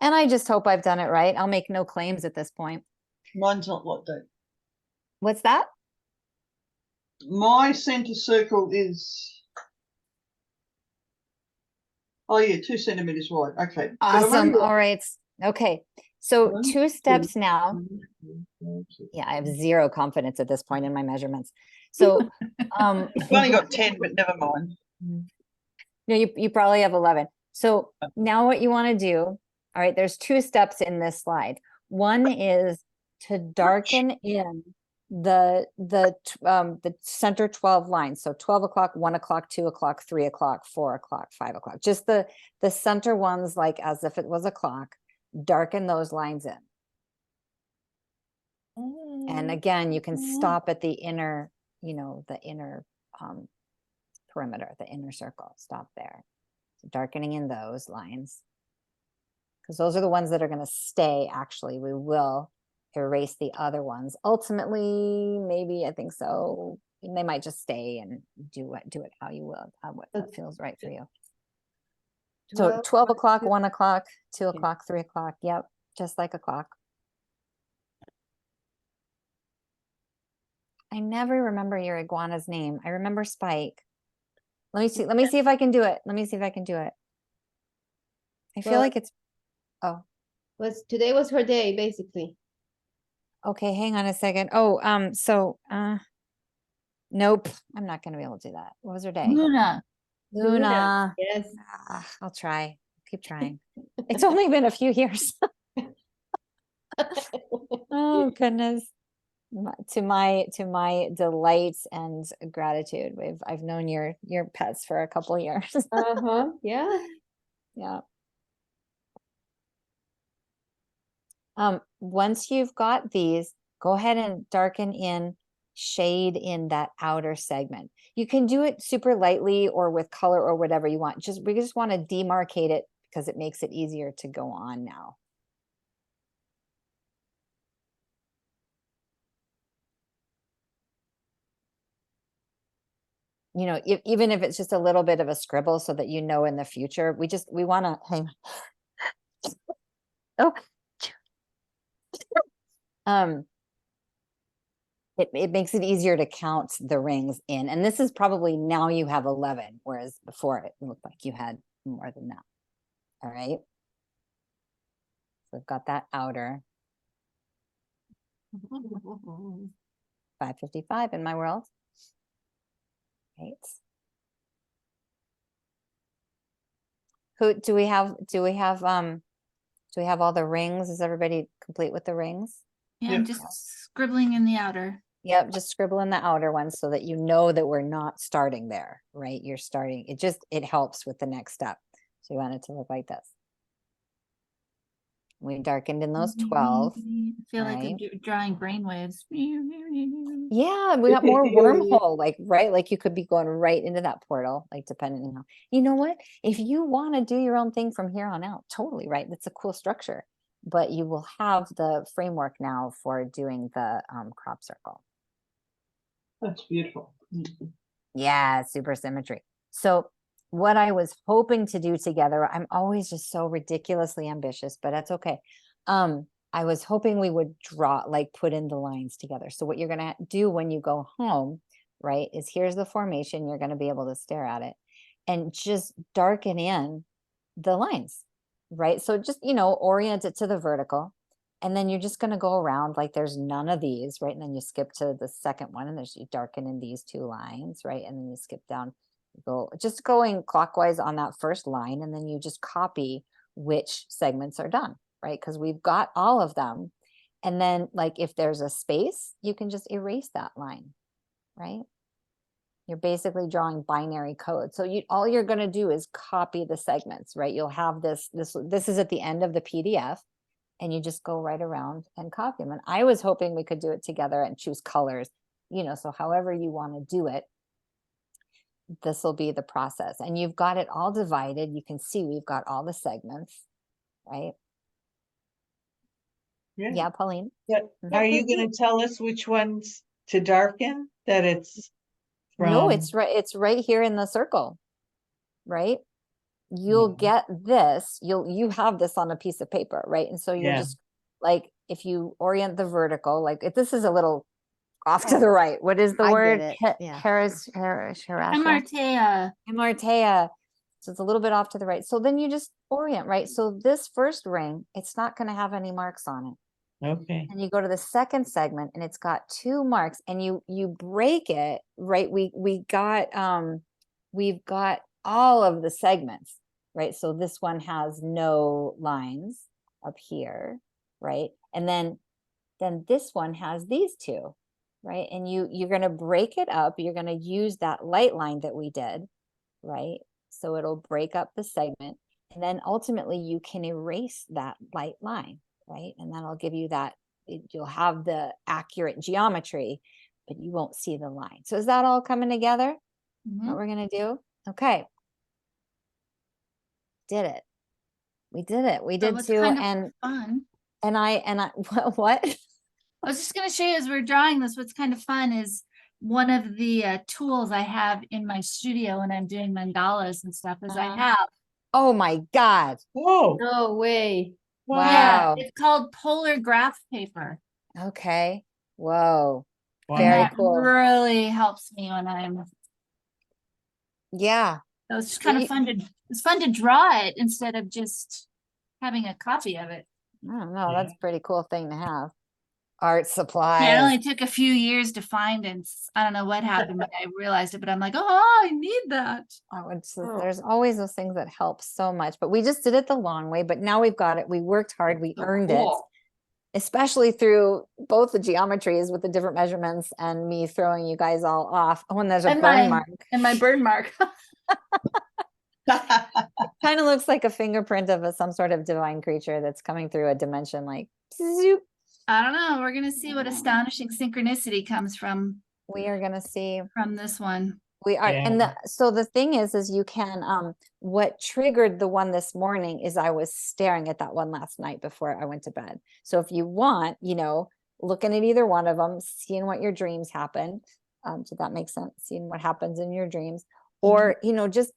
And I just hope I've done it right. I'll make no claims at this point. Mine's not like that. What's that? My center circle is, oh yeah, 2 centimeters wide. Okay. Awesome. All right. Okay. So One, 2 steps two, now. 1, 2, Yeah, I have zero confidence at this point in my measurements. So, I've only got 10, but never mind. no, you probably have 11. So now what you want to do, all right, there's 2 steps in this slide. One is to darken in the center 12 lines. So 12 o'clock, 1 o'clock, 2 o'clock, 3 o'clock, 4 o'clock, 5 o'clock. Just the center ones, like as if it was a clock, darken those lines in. And again, you can stop at the inner, the inner perimeter, the inner circle, stop there. So darkening in those lines, because those are the ones that are going to stay. Actually, we will erase the other ones. Ultimately, maybe, I think so. They might just stay and do it how you will, what feels right for you. So 12 o'clock, 1 o'clock, 2 o'clock, 3 o'clock. Yep, just like a clock. I never remember your iguana's name. I remember Spike. Let me see if I can do it. Let me see if I can do it. I feel like it's, oh, Today was her day, basically. okay, hang on a second. Oh, nope, I'm not gonna be able to do that. What was her day? Luna. Luna. Yes. I'll try. Keep trying. It's only been a few years. Oh goodness. To my delight and gratitude. I've known your pets for a couple of years. Uh-huh. Yeah. Yeah. Once you've got these, go ahead and darken in, shade in that outer segment. You can do it super lightly or with color or whatever you want. We just want to demarcate it because it makes it easier to go on now. Even if it's just a little bit of a scribble so that in the future, we want to hang on. Oh, it makes it easier to count the rings in, and this is probably now you have 11, whereas before it looked like you had more than that. All right, so I've got that outer 555 in my world. Right. Do we have all the rings? Is everybody complete with the rings? Yeah, Yeah. I'm just scribbling in the outer. Yep, just scribble in the outer ones so that you know that we're not starting there, right? You're starting, it helps with the next step. So you want it to look like this. We darkened in those 12. I feel like I'm right? drawing brainwaves. Yeah, we got more wormhole, right? Like you could be going right into that portal, like depending on how, you know what? If you want to do your own thing from here on out, totally right. That's a cool structure, but you will have the framework now for doing the crop circle. That's beautiful. Yeah, super symmetry. So what I was hoping to do together, I'm always just so ridiculously ambitious, but that's okay. I was hoping we would put in the lines together. So what you're going to do when you go home, right, is here's the formation. You're going to be able to stare at it and just darken in the lines, right? So just, orient it to the vertical. And then you're just going to go around like there's none of these, right? And then you skip to the second one and you darken in these 2 lines, right? And then you skip down, just going clockwise on that first line. And then you just copy which segments are done, right? Because we've got all of them. And then if there's a space, you can just erase that line, right? You're basically drawing binary code. So all you're going to do is copy the segments, right? You'll have this is at the end of the PDF. And you just go right around and copy them. And I was hoping we could do it together and choose colors, so however you want to do it, this will be the process. And you've got it all divided. You can see we've got all the segments, right? Yeah, Pauline? Yeah. Are you going to tell us which ones to darken? That it's from... No, it's right here in the circle, right? You'll get this, you have this on a piece of paper, right? And so you're just if you orient the vertical, if this is a little off to the right, what is the word? Yeah. Hamartia. Hamartia. So it's a little bit off to the right. So then you just orient, right? So this first ring, it's not going to have any marks on it. Okay. And you go to the second segment and it's got 2 marks and you break it, right? We've got all of the segments, right? So this one has no lines up here, right? And then this one has these 2, right? And you're going to break it up. You're going to use that light line that we did, right? So it'll break up the segment. And then ultimately you can erase that light line, right? And that'll give you that, you'll have the accurate geometry, but you won't see the line. So is that all coming together? What we're going to do? Okay. Did it. We did it. We did too. And fun. And I what? I was just going to show you as we're drawing this, what's kind of fun is one of the tools I have in my studio when I'm doing mandalas and stuff is I have. Oh my God. Whoa. No way. Wow. Yeah, it's called polar graph paper. Okay. Whoa. Wow. Very That cool. really helps me when I'm. Yeah. So it's just kind of fun to. It's fun to draw it instead of just having a copy of it. I don't know. Yeah. That's a pretty cool thing to have. Art supplies. Yeah, it only took a few years to find, and I don't know what happened, but I realized it. But I'm like, oh, I need that. There's always those things that help so much, but we just did it the long way. But now we've got it. We worked hard. We earned it, especially through both the geometries with the different measurements and me throwing you guys all off. Oh, and there's a burn mark. And my burn mark. Kind of looks like a fingerprint of some sort of divine creature that's coming through a dimension, like zoop. I don't know. We're gonna see what astonishing synchronicity comes from. We are gonna see from this one. We are, Yeah. and so the thing is you can, what triggered the one this morning is I was staring at that one last night before I went to bed. So if you want, looking at either one of them, seeing what your dreams happen, did that make sense? Seeing what happens in your dreams, or, just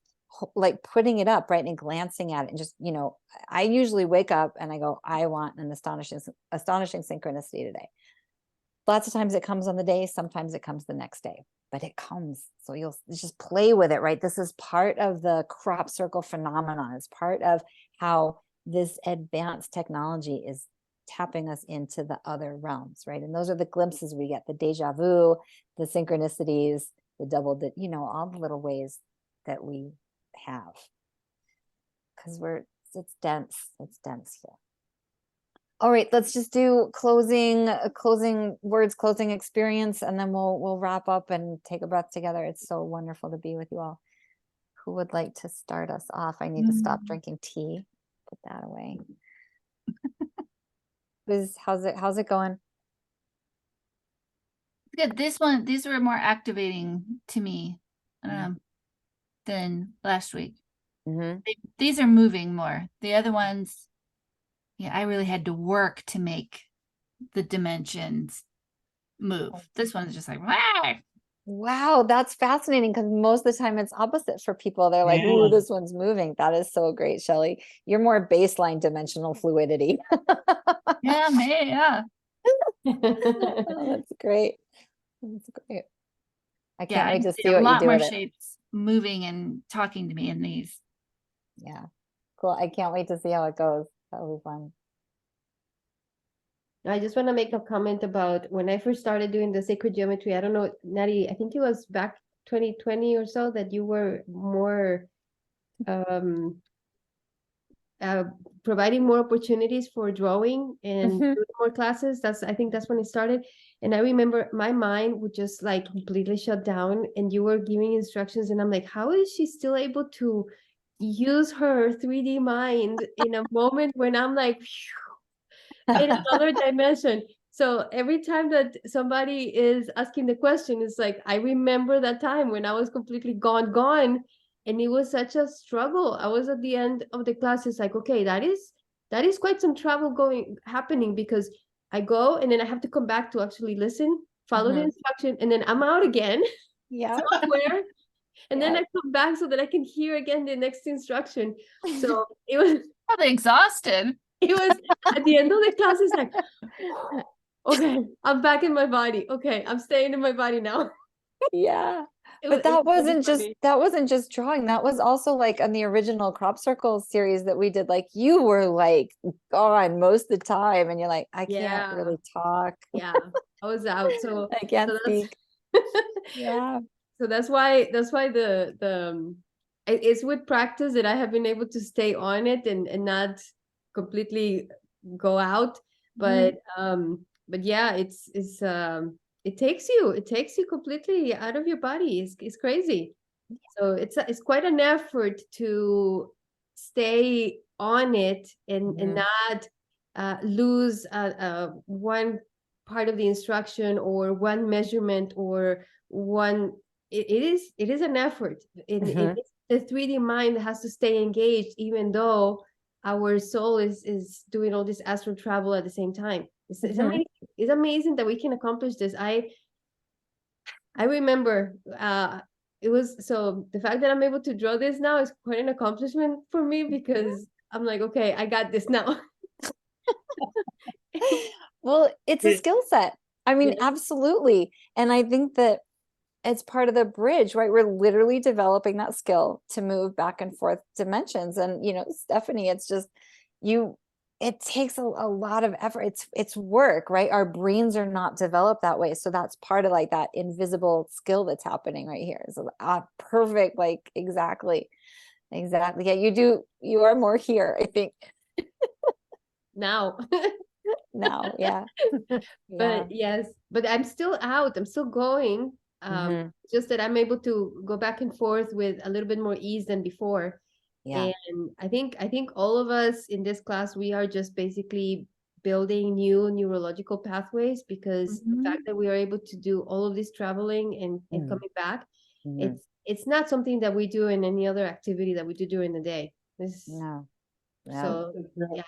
like putting it up, right, and glancing at it and just, I usually wake up and I go, I want an astonishing synchronicity today. Lots of times it comes on the day, sometimes it comes the next day, but it comes. So you'll just play with it, right? This is part of the crop circle phenomenon. It's part of how this advanced technology is tapping us into the other realms, right? And those are the glimpses we get, the deja vu, the synchronicities, the double, all the little ways that we have, because it's dense here. All right, let's just do closing words, closing experience, and then we'll wrap up and take a breath together. It's so wonderful to be with you all. Who would like to start us off? I need to stop drinking tea. Put that away. How's it going? Good. These were more activating to me than last week. These are moving more. The other ones, yeah, I really had to work to make the dimensions move. This one's just like, wow. Wow, that's fascinating, because most of the time it's opposite for people. They're like, ooh, this one's moving. That is so great, Shelley. You're more baseline dimensional fluidity. Yeah, me, yeah. Oh, that's great. That's great. I can't wait to see a what lot you do more with it. shapes moving and talking to me in these. Yeah, cool. I can't wait to see how it goes. That'll be fun. I just want to make a comment about when I first started doing the sacred geometry. I don't know, Natty, I think it was back 2020 or so that you were more providing more opportunities for drawing and doing more classes. I think that's when it started. And I remember my mind would just like completely shut down, and you were giving instructions, and I'm like, how is she still able to use her 3D mind in a moment when I'm like, in another dimension? So every time that somebody is asking the question, it's like, I remember that time when I was completely gone. And it was such a struggle. I was at the end of the class. It's like, okay, that is quite some trouble happening, because I go and then I have to come back to actually listen, follow the instruction, and then I'm out again. Yeah. Somewhere. And then I come back so that I can hear again the next instruction. So it was probably exhausted. It was at the end of the class, it's like, okay, I'm back in my body. Okay, I'm staying in my body now. Yeah. But that wasn't just drawing. That was also like on the original crop circle series that we did. Like you were like gone most of the time, and you're like, I can't really talk. Yeah, I was out, so I can't speak. Yeah. So that's why it's with practice that I have been able to stay on it and not completely go out. But yeah, it takes you completely out of your body. It's crazy. So it's quite an effort to stay on it and not lose one part of the instruction or one measurement or one. It is an effort. It's the 3D mind that has to stay engaged, even though our soul is doing all this astral travel at the same time. It's amazing. It's amazing that we can accomplish this. I remember it was, so the fact that I'm able to draw this now is quite an accomplishment for me, because I'm like, okay, I got this now. Well, it's a skill set. I mean, absolutely. And I think that it's part of the bridge, right? We're literally developing that skill to move back and forth dimensions. And, you know, Stephanie, it's just it takes a lot of effort. It's work, right? Our brains are not developed that way. So that's part of like that invisible skill that's happening right here. So perfect, like exactly. Yeah, you are more here, I think. Now. Yeah. But yes, but I'm still out. I'm still going. Just that I'm able to go back and forth with a little bit more ease than before. And I think all of us in this class, we are just basically building new neurological pathways, because the fact that we are able to do all of this traveling and coming back, it's not something that we do in any other activity that we do during the day. So yeah.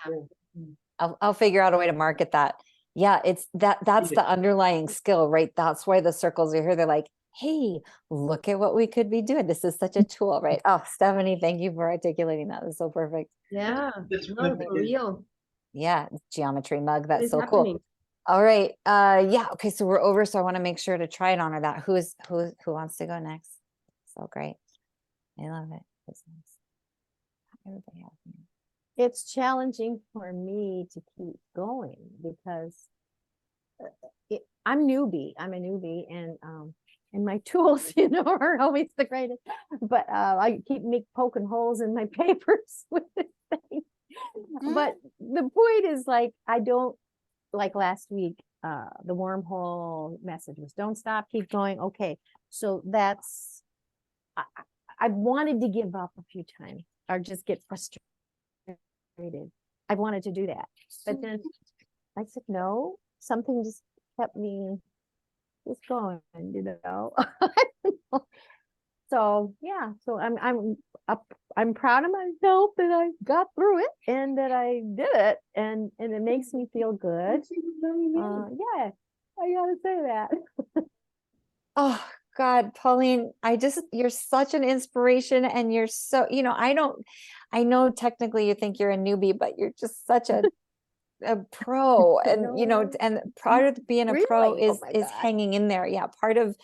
I'll figure out a way to market that. Yeah, it's that's the underlying skill, right? That's why the circles are here. They're like, hey, look at what we could be doing. This is such a tool, right? Oh, Stephanie, thank you for articulating that. It's so perfect. Yeah, for real. Yeah, geometry mug. That's so happening. Cool. All right. Yeah. Okay. So we're over. So I want to make sure to try and honor that. Who wants to go next? So great. I love it. It's nice. Everybody else. It's challenging for me to keep going because I'm a newbie, and my tools, aren't always the greatest, but I keep poking holes in my papers with this thing. But the point is, like, I don't, like last week, the wormhole message was don't stop, keep going. Okay. So that's, I wanted to give up a few times or just get frustrated. I wanted to do that, but then I said no. Something just kept me just going, So yeah, so I'm proud of myself that I got through it and that I did it, and it makes me feel good. Yeah, I gotta say that. Oh God, Pauline, you're such an inspiration, and you're so, I know technically you think you're a newbie, but you're just such a pro, and and part of being a pro is hanging in there. Yeah, part of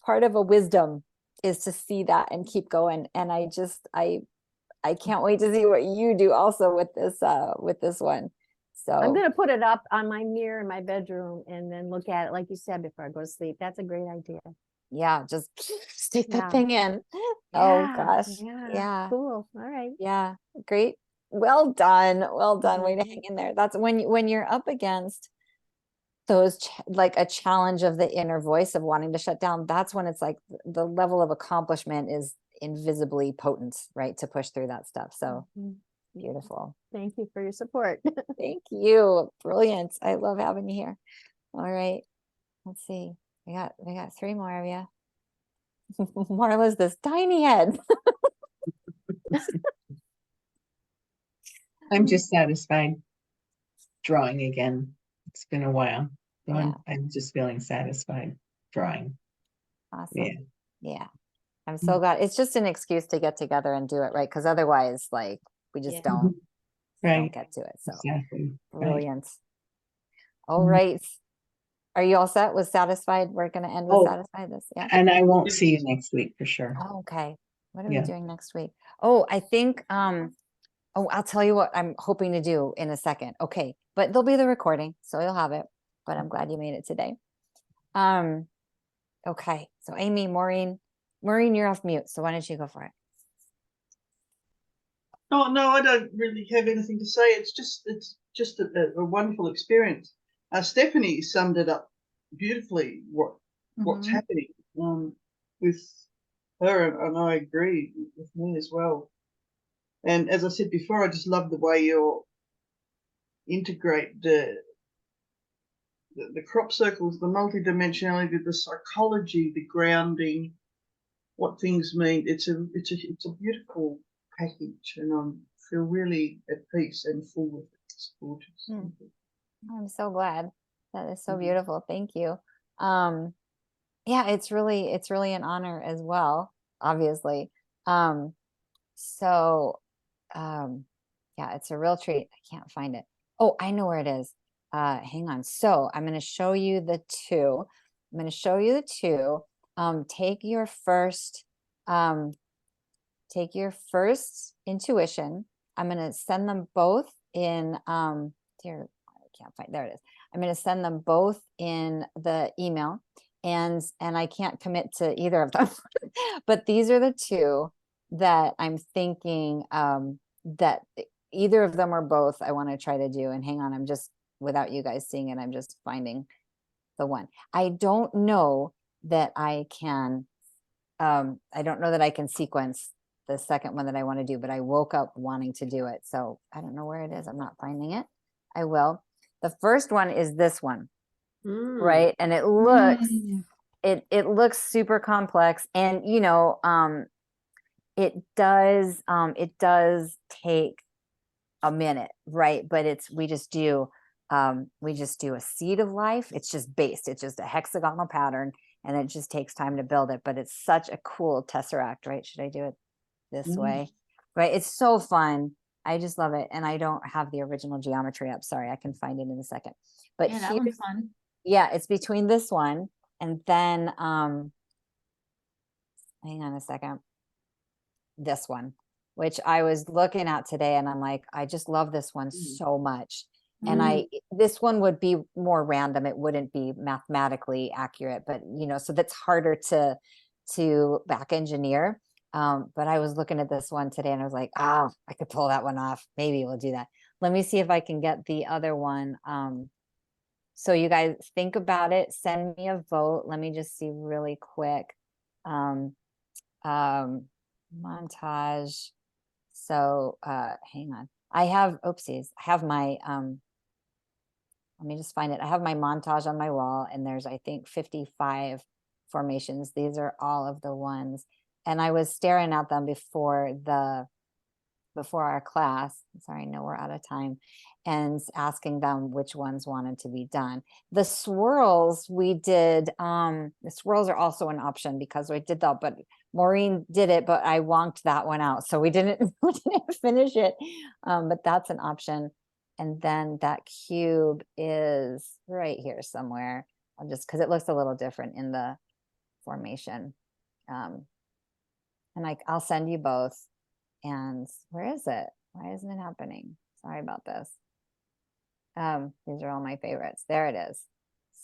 a wisdom is to see that and keep going. And I can't wait to see what you do also with this one. So I'm gonna put it up on my mirror in my bedroom and then look at it, like you said, before I go to sleep. That's a great idea. Yeah, just stick that thing in. Oh gosh. Yeah. Cool. All right. Yeah. Great. Well done. Way to hang in there. That's when you're up against those like a challenge of the inner voice of wanting to shut down. That's when it's like the level of accomplishment is invisibly potent, right? To push through that stuff. So beautiful. Thank you for your support. Thank you. Brilliant. I love having you here. All right. Let's see. We got 3 more of you. Marla's this tiny head. I'm just satisfied drawing again. It's been a while. So I'm just feeling satisfied drawing. Awesome. Yeah. I'm so glad. It's just an excuse to get together and do it, right? Because otherwise, like, we just don't get to it. So exactly. brilliant. All right. Are you all set? Was satisfied? We're going to end with Oh. satisfied this. Yeah. And I won't see you next week for sure. Oh, okay. What are Yeah. we doing next week? Oh, I think, oh, I'll tell you what I'm hoping to do in a second. Okay. But there'll be the recording, so you'll have it, but I'm glad you made it today. Okay. So Amy, Maureen, you're off mute. So why don't you go for it? Oh, no, I don't really have anything to say. It's just a wonderful experience. Stephanie summed it up beautifully. What's Mhm. happening with her, and I agree with me as well. And as I said before, I just love the way you integrate the crop circles, the multidimensionality, the psychology, the grounding, what things mean. It's a beautiful package, and I feel really at peace and full with it. It's gorgeous. I'm so glad. That is so Mhm. beautiful. Thank you. Yeah, it's really an honor as well, obviously. So yeah, it's a real treat. I can't find it. Oh, I know where it is. Hang on. So I'm going to show you the two. I'm going to show you the two. Take your first intuition. I'm going to send them both in here. I can't find, there it is. I'm going to send them both in the email, and I can't commit to either of them. But these are the two that I'm thinking that either of them or both I want to try to do. And hang on, I'm just, without you guys seeing it, I'm just finding the one. I don't know that I can sequence the second one that I want to do, but I woke up wanting to do it. So I don't know where it is. I'm not finding it. I will. The first one is this one, right? And it looks, it looks super complex, and you know, it does take a minute, right? But we just do a seed of life. It's just a hexagonal pattern, and it just takes time to build it. But it's such a cool tesseract, right? Should I do it this way? Right? It's so fun. I just love it. And I don't have the original geometry up. Sorry, I can find it in a second. But Yeah, that one's fun. yeah, it's between this one and then hang on a second. This one, which I was looking at today, and I'm like, I just love this one so much. And this one would be more random. It wouldn't be mathematically accurate, but you know, so that's harder to back engineer. But I was looking at this one today and I was like, I could pull that one off. Maybe we'll do that. Let me see if I can get the other one. So you guys think about it, send me a vote. Let me just see really quick. Montage. So hang on. I have, oopsies. I have my let me just find it. I have my montage on my wall, and there's, I think, 55 formations. These are all of the ones. And I was staring at them before our class. Sorry, I know we're out of time. And asking them which ones wanted to be done. The swirls we did, the swirls are also an option because we did that, but Maureen did it, but I wonked that one out. So we didn't finish it. But that's an option. And then that cube is right here somewhere. I'll just, because it looks a little different in the formation. And I'll send you both. And where is it? Why isn't it happening? Sorry about this. These are all my favorites. There it is.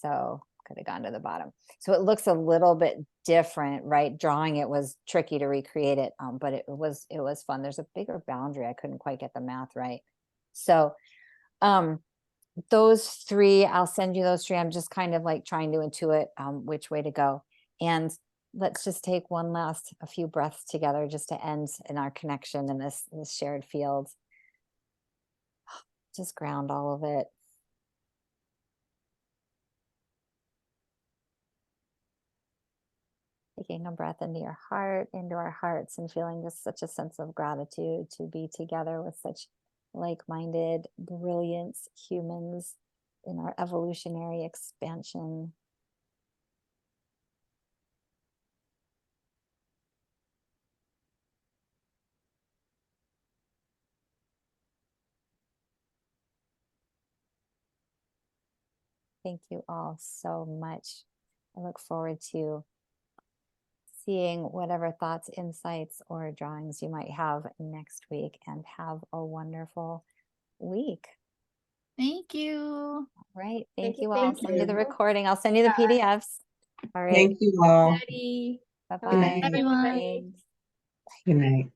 So could have gone to the bottom. So it looks a little bit different, right? Drawing it was tricky to recreate it, but it was fun. There's a bigger boundary. I couldn't quite get the math right. So those three, I'll send you those three. I'm just kind of like trying to intuit which way to go. And let's just take a few breaths together just to end in our connection in this shared field. Just ground all of it. Taking a breath into your heart, into our hearts, and feeling just such a sense of gratitude to be together with such like-minded, brilliant humans in our evolutionary expansion. Thank you all so much. I look forward to seeing whatever thoughts, insights, or drawings you might have next week, and have a wonderful week. Thank you. All right. Thank Thank you, you all. I'll thank send you the you. recording. I'll send you the PDFs. All right. Thank you all. Daddy. Bye-bye. night. Everyone. Thanks. Good night.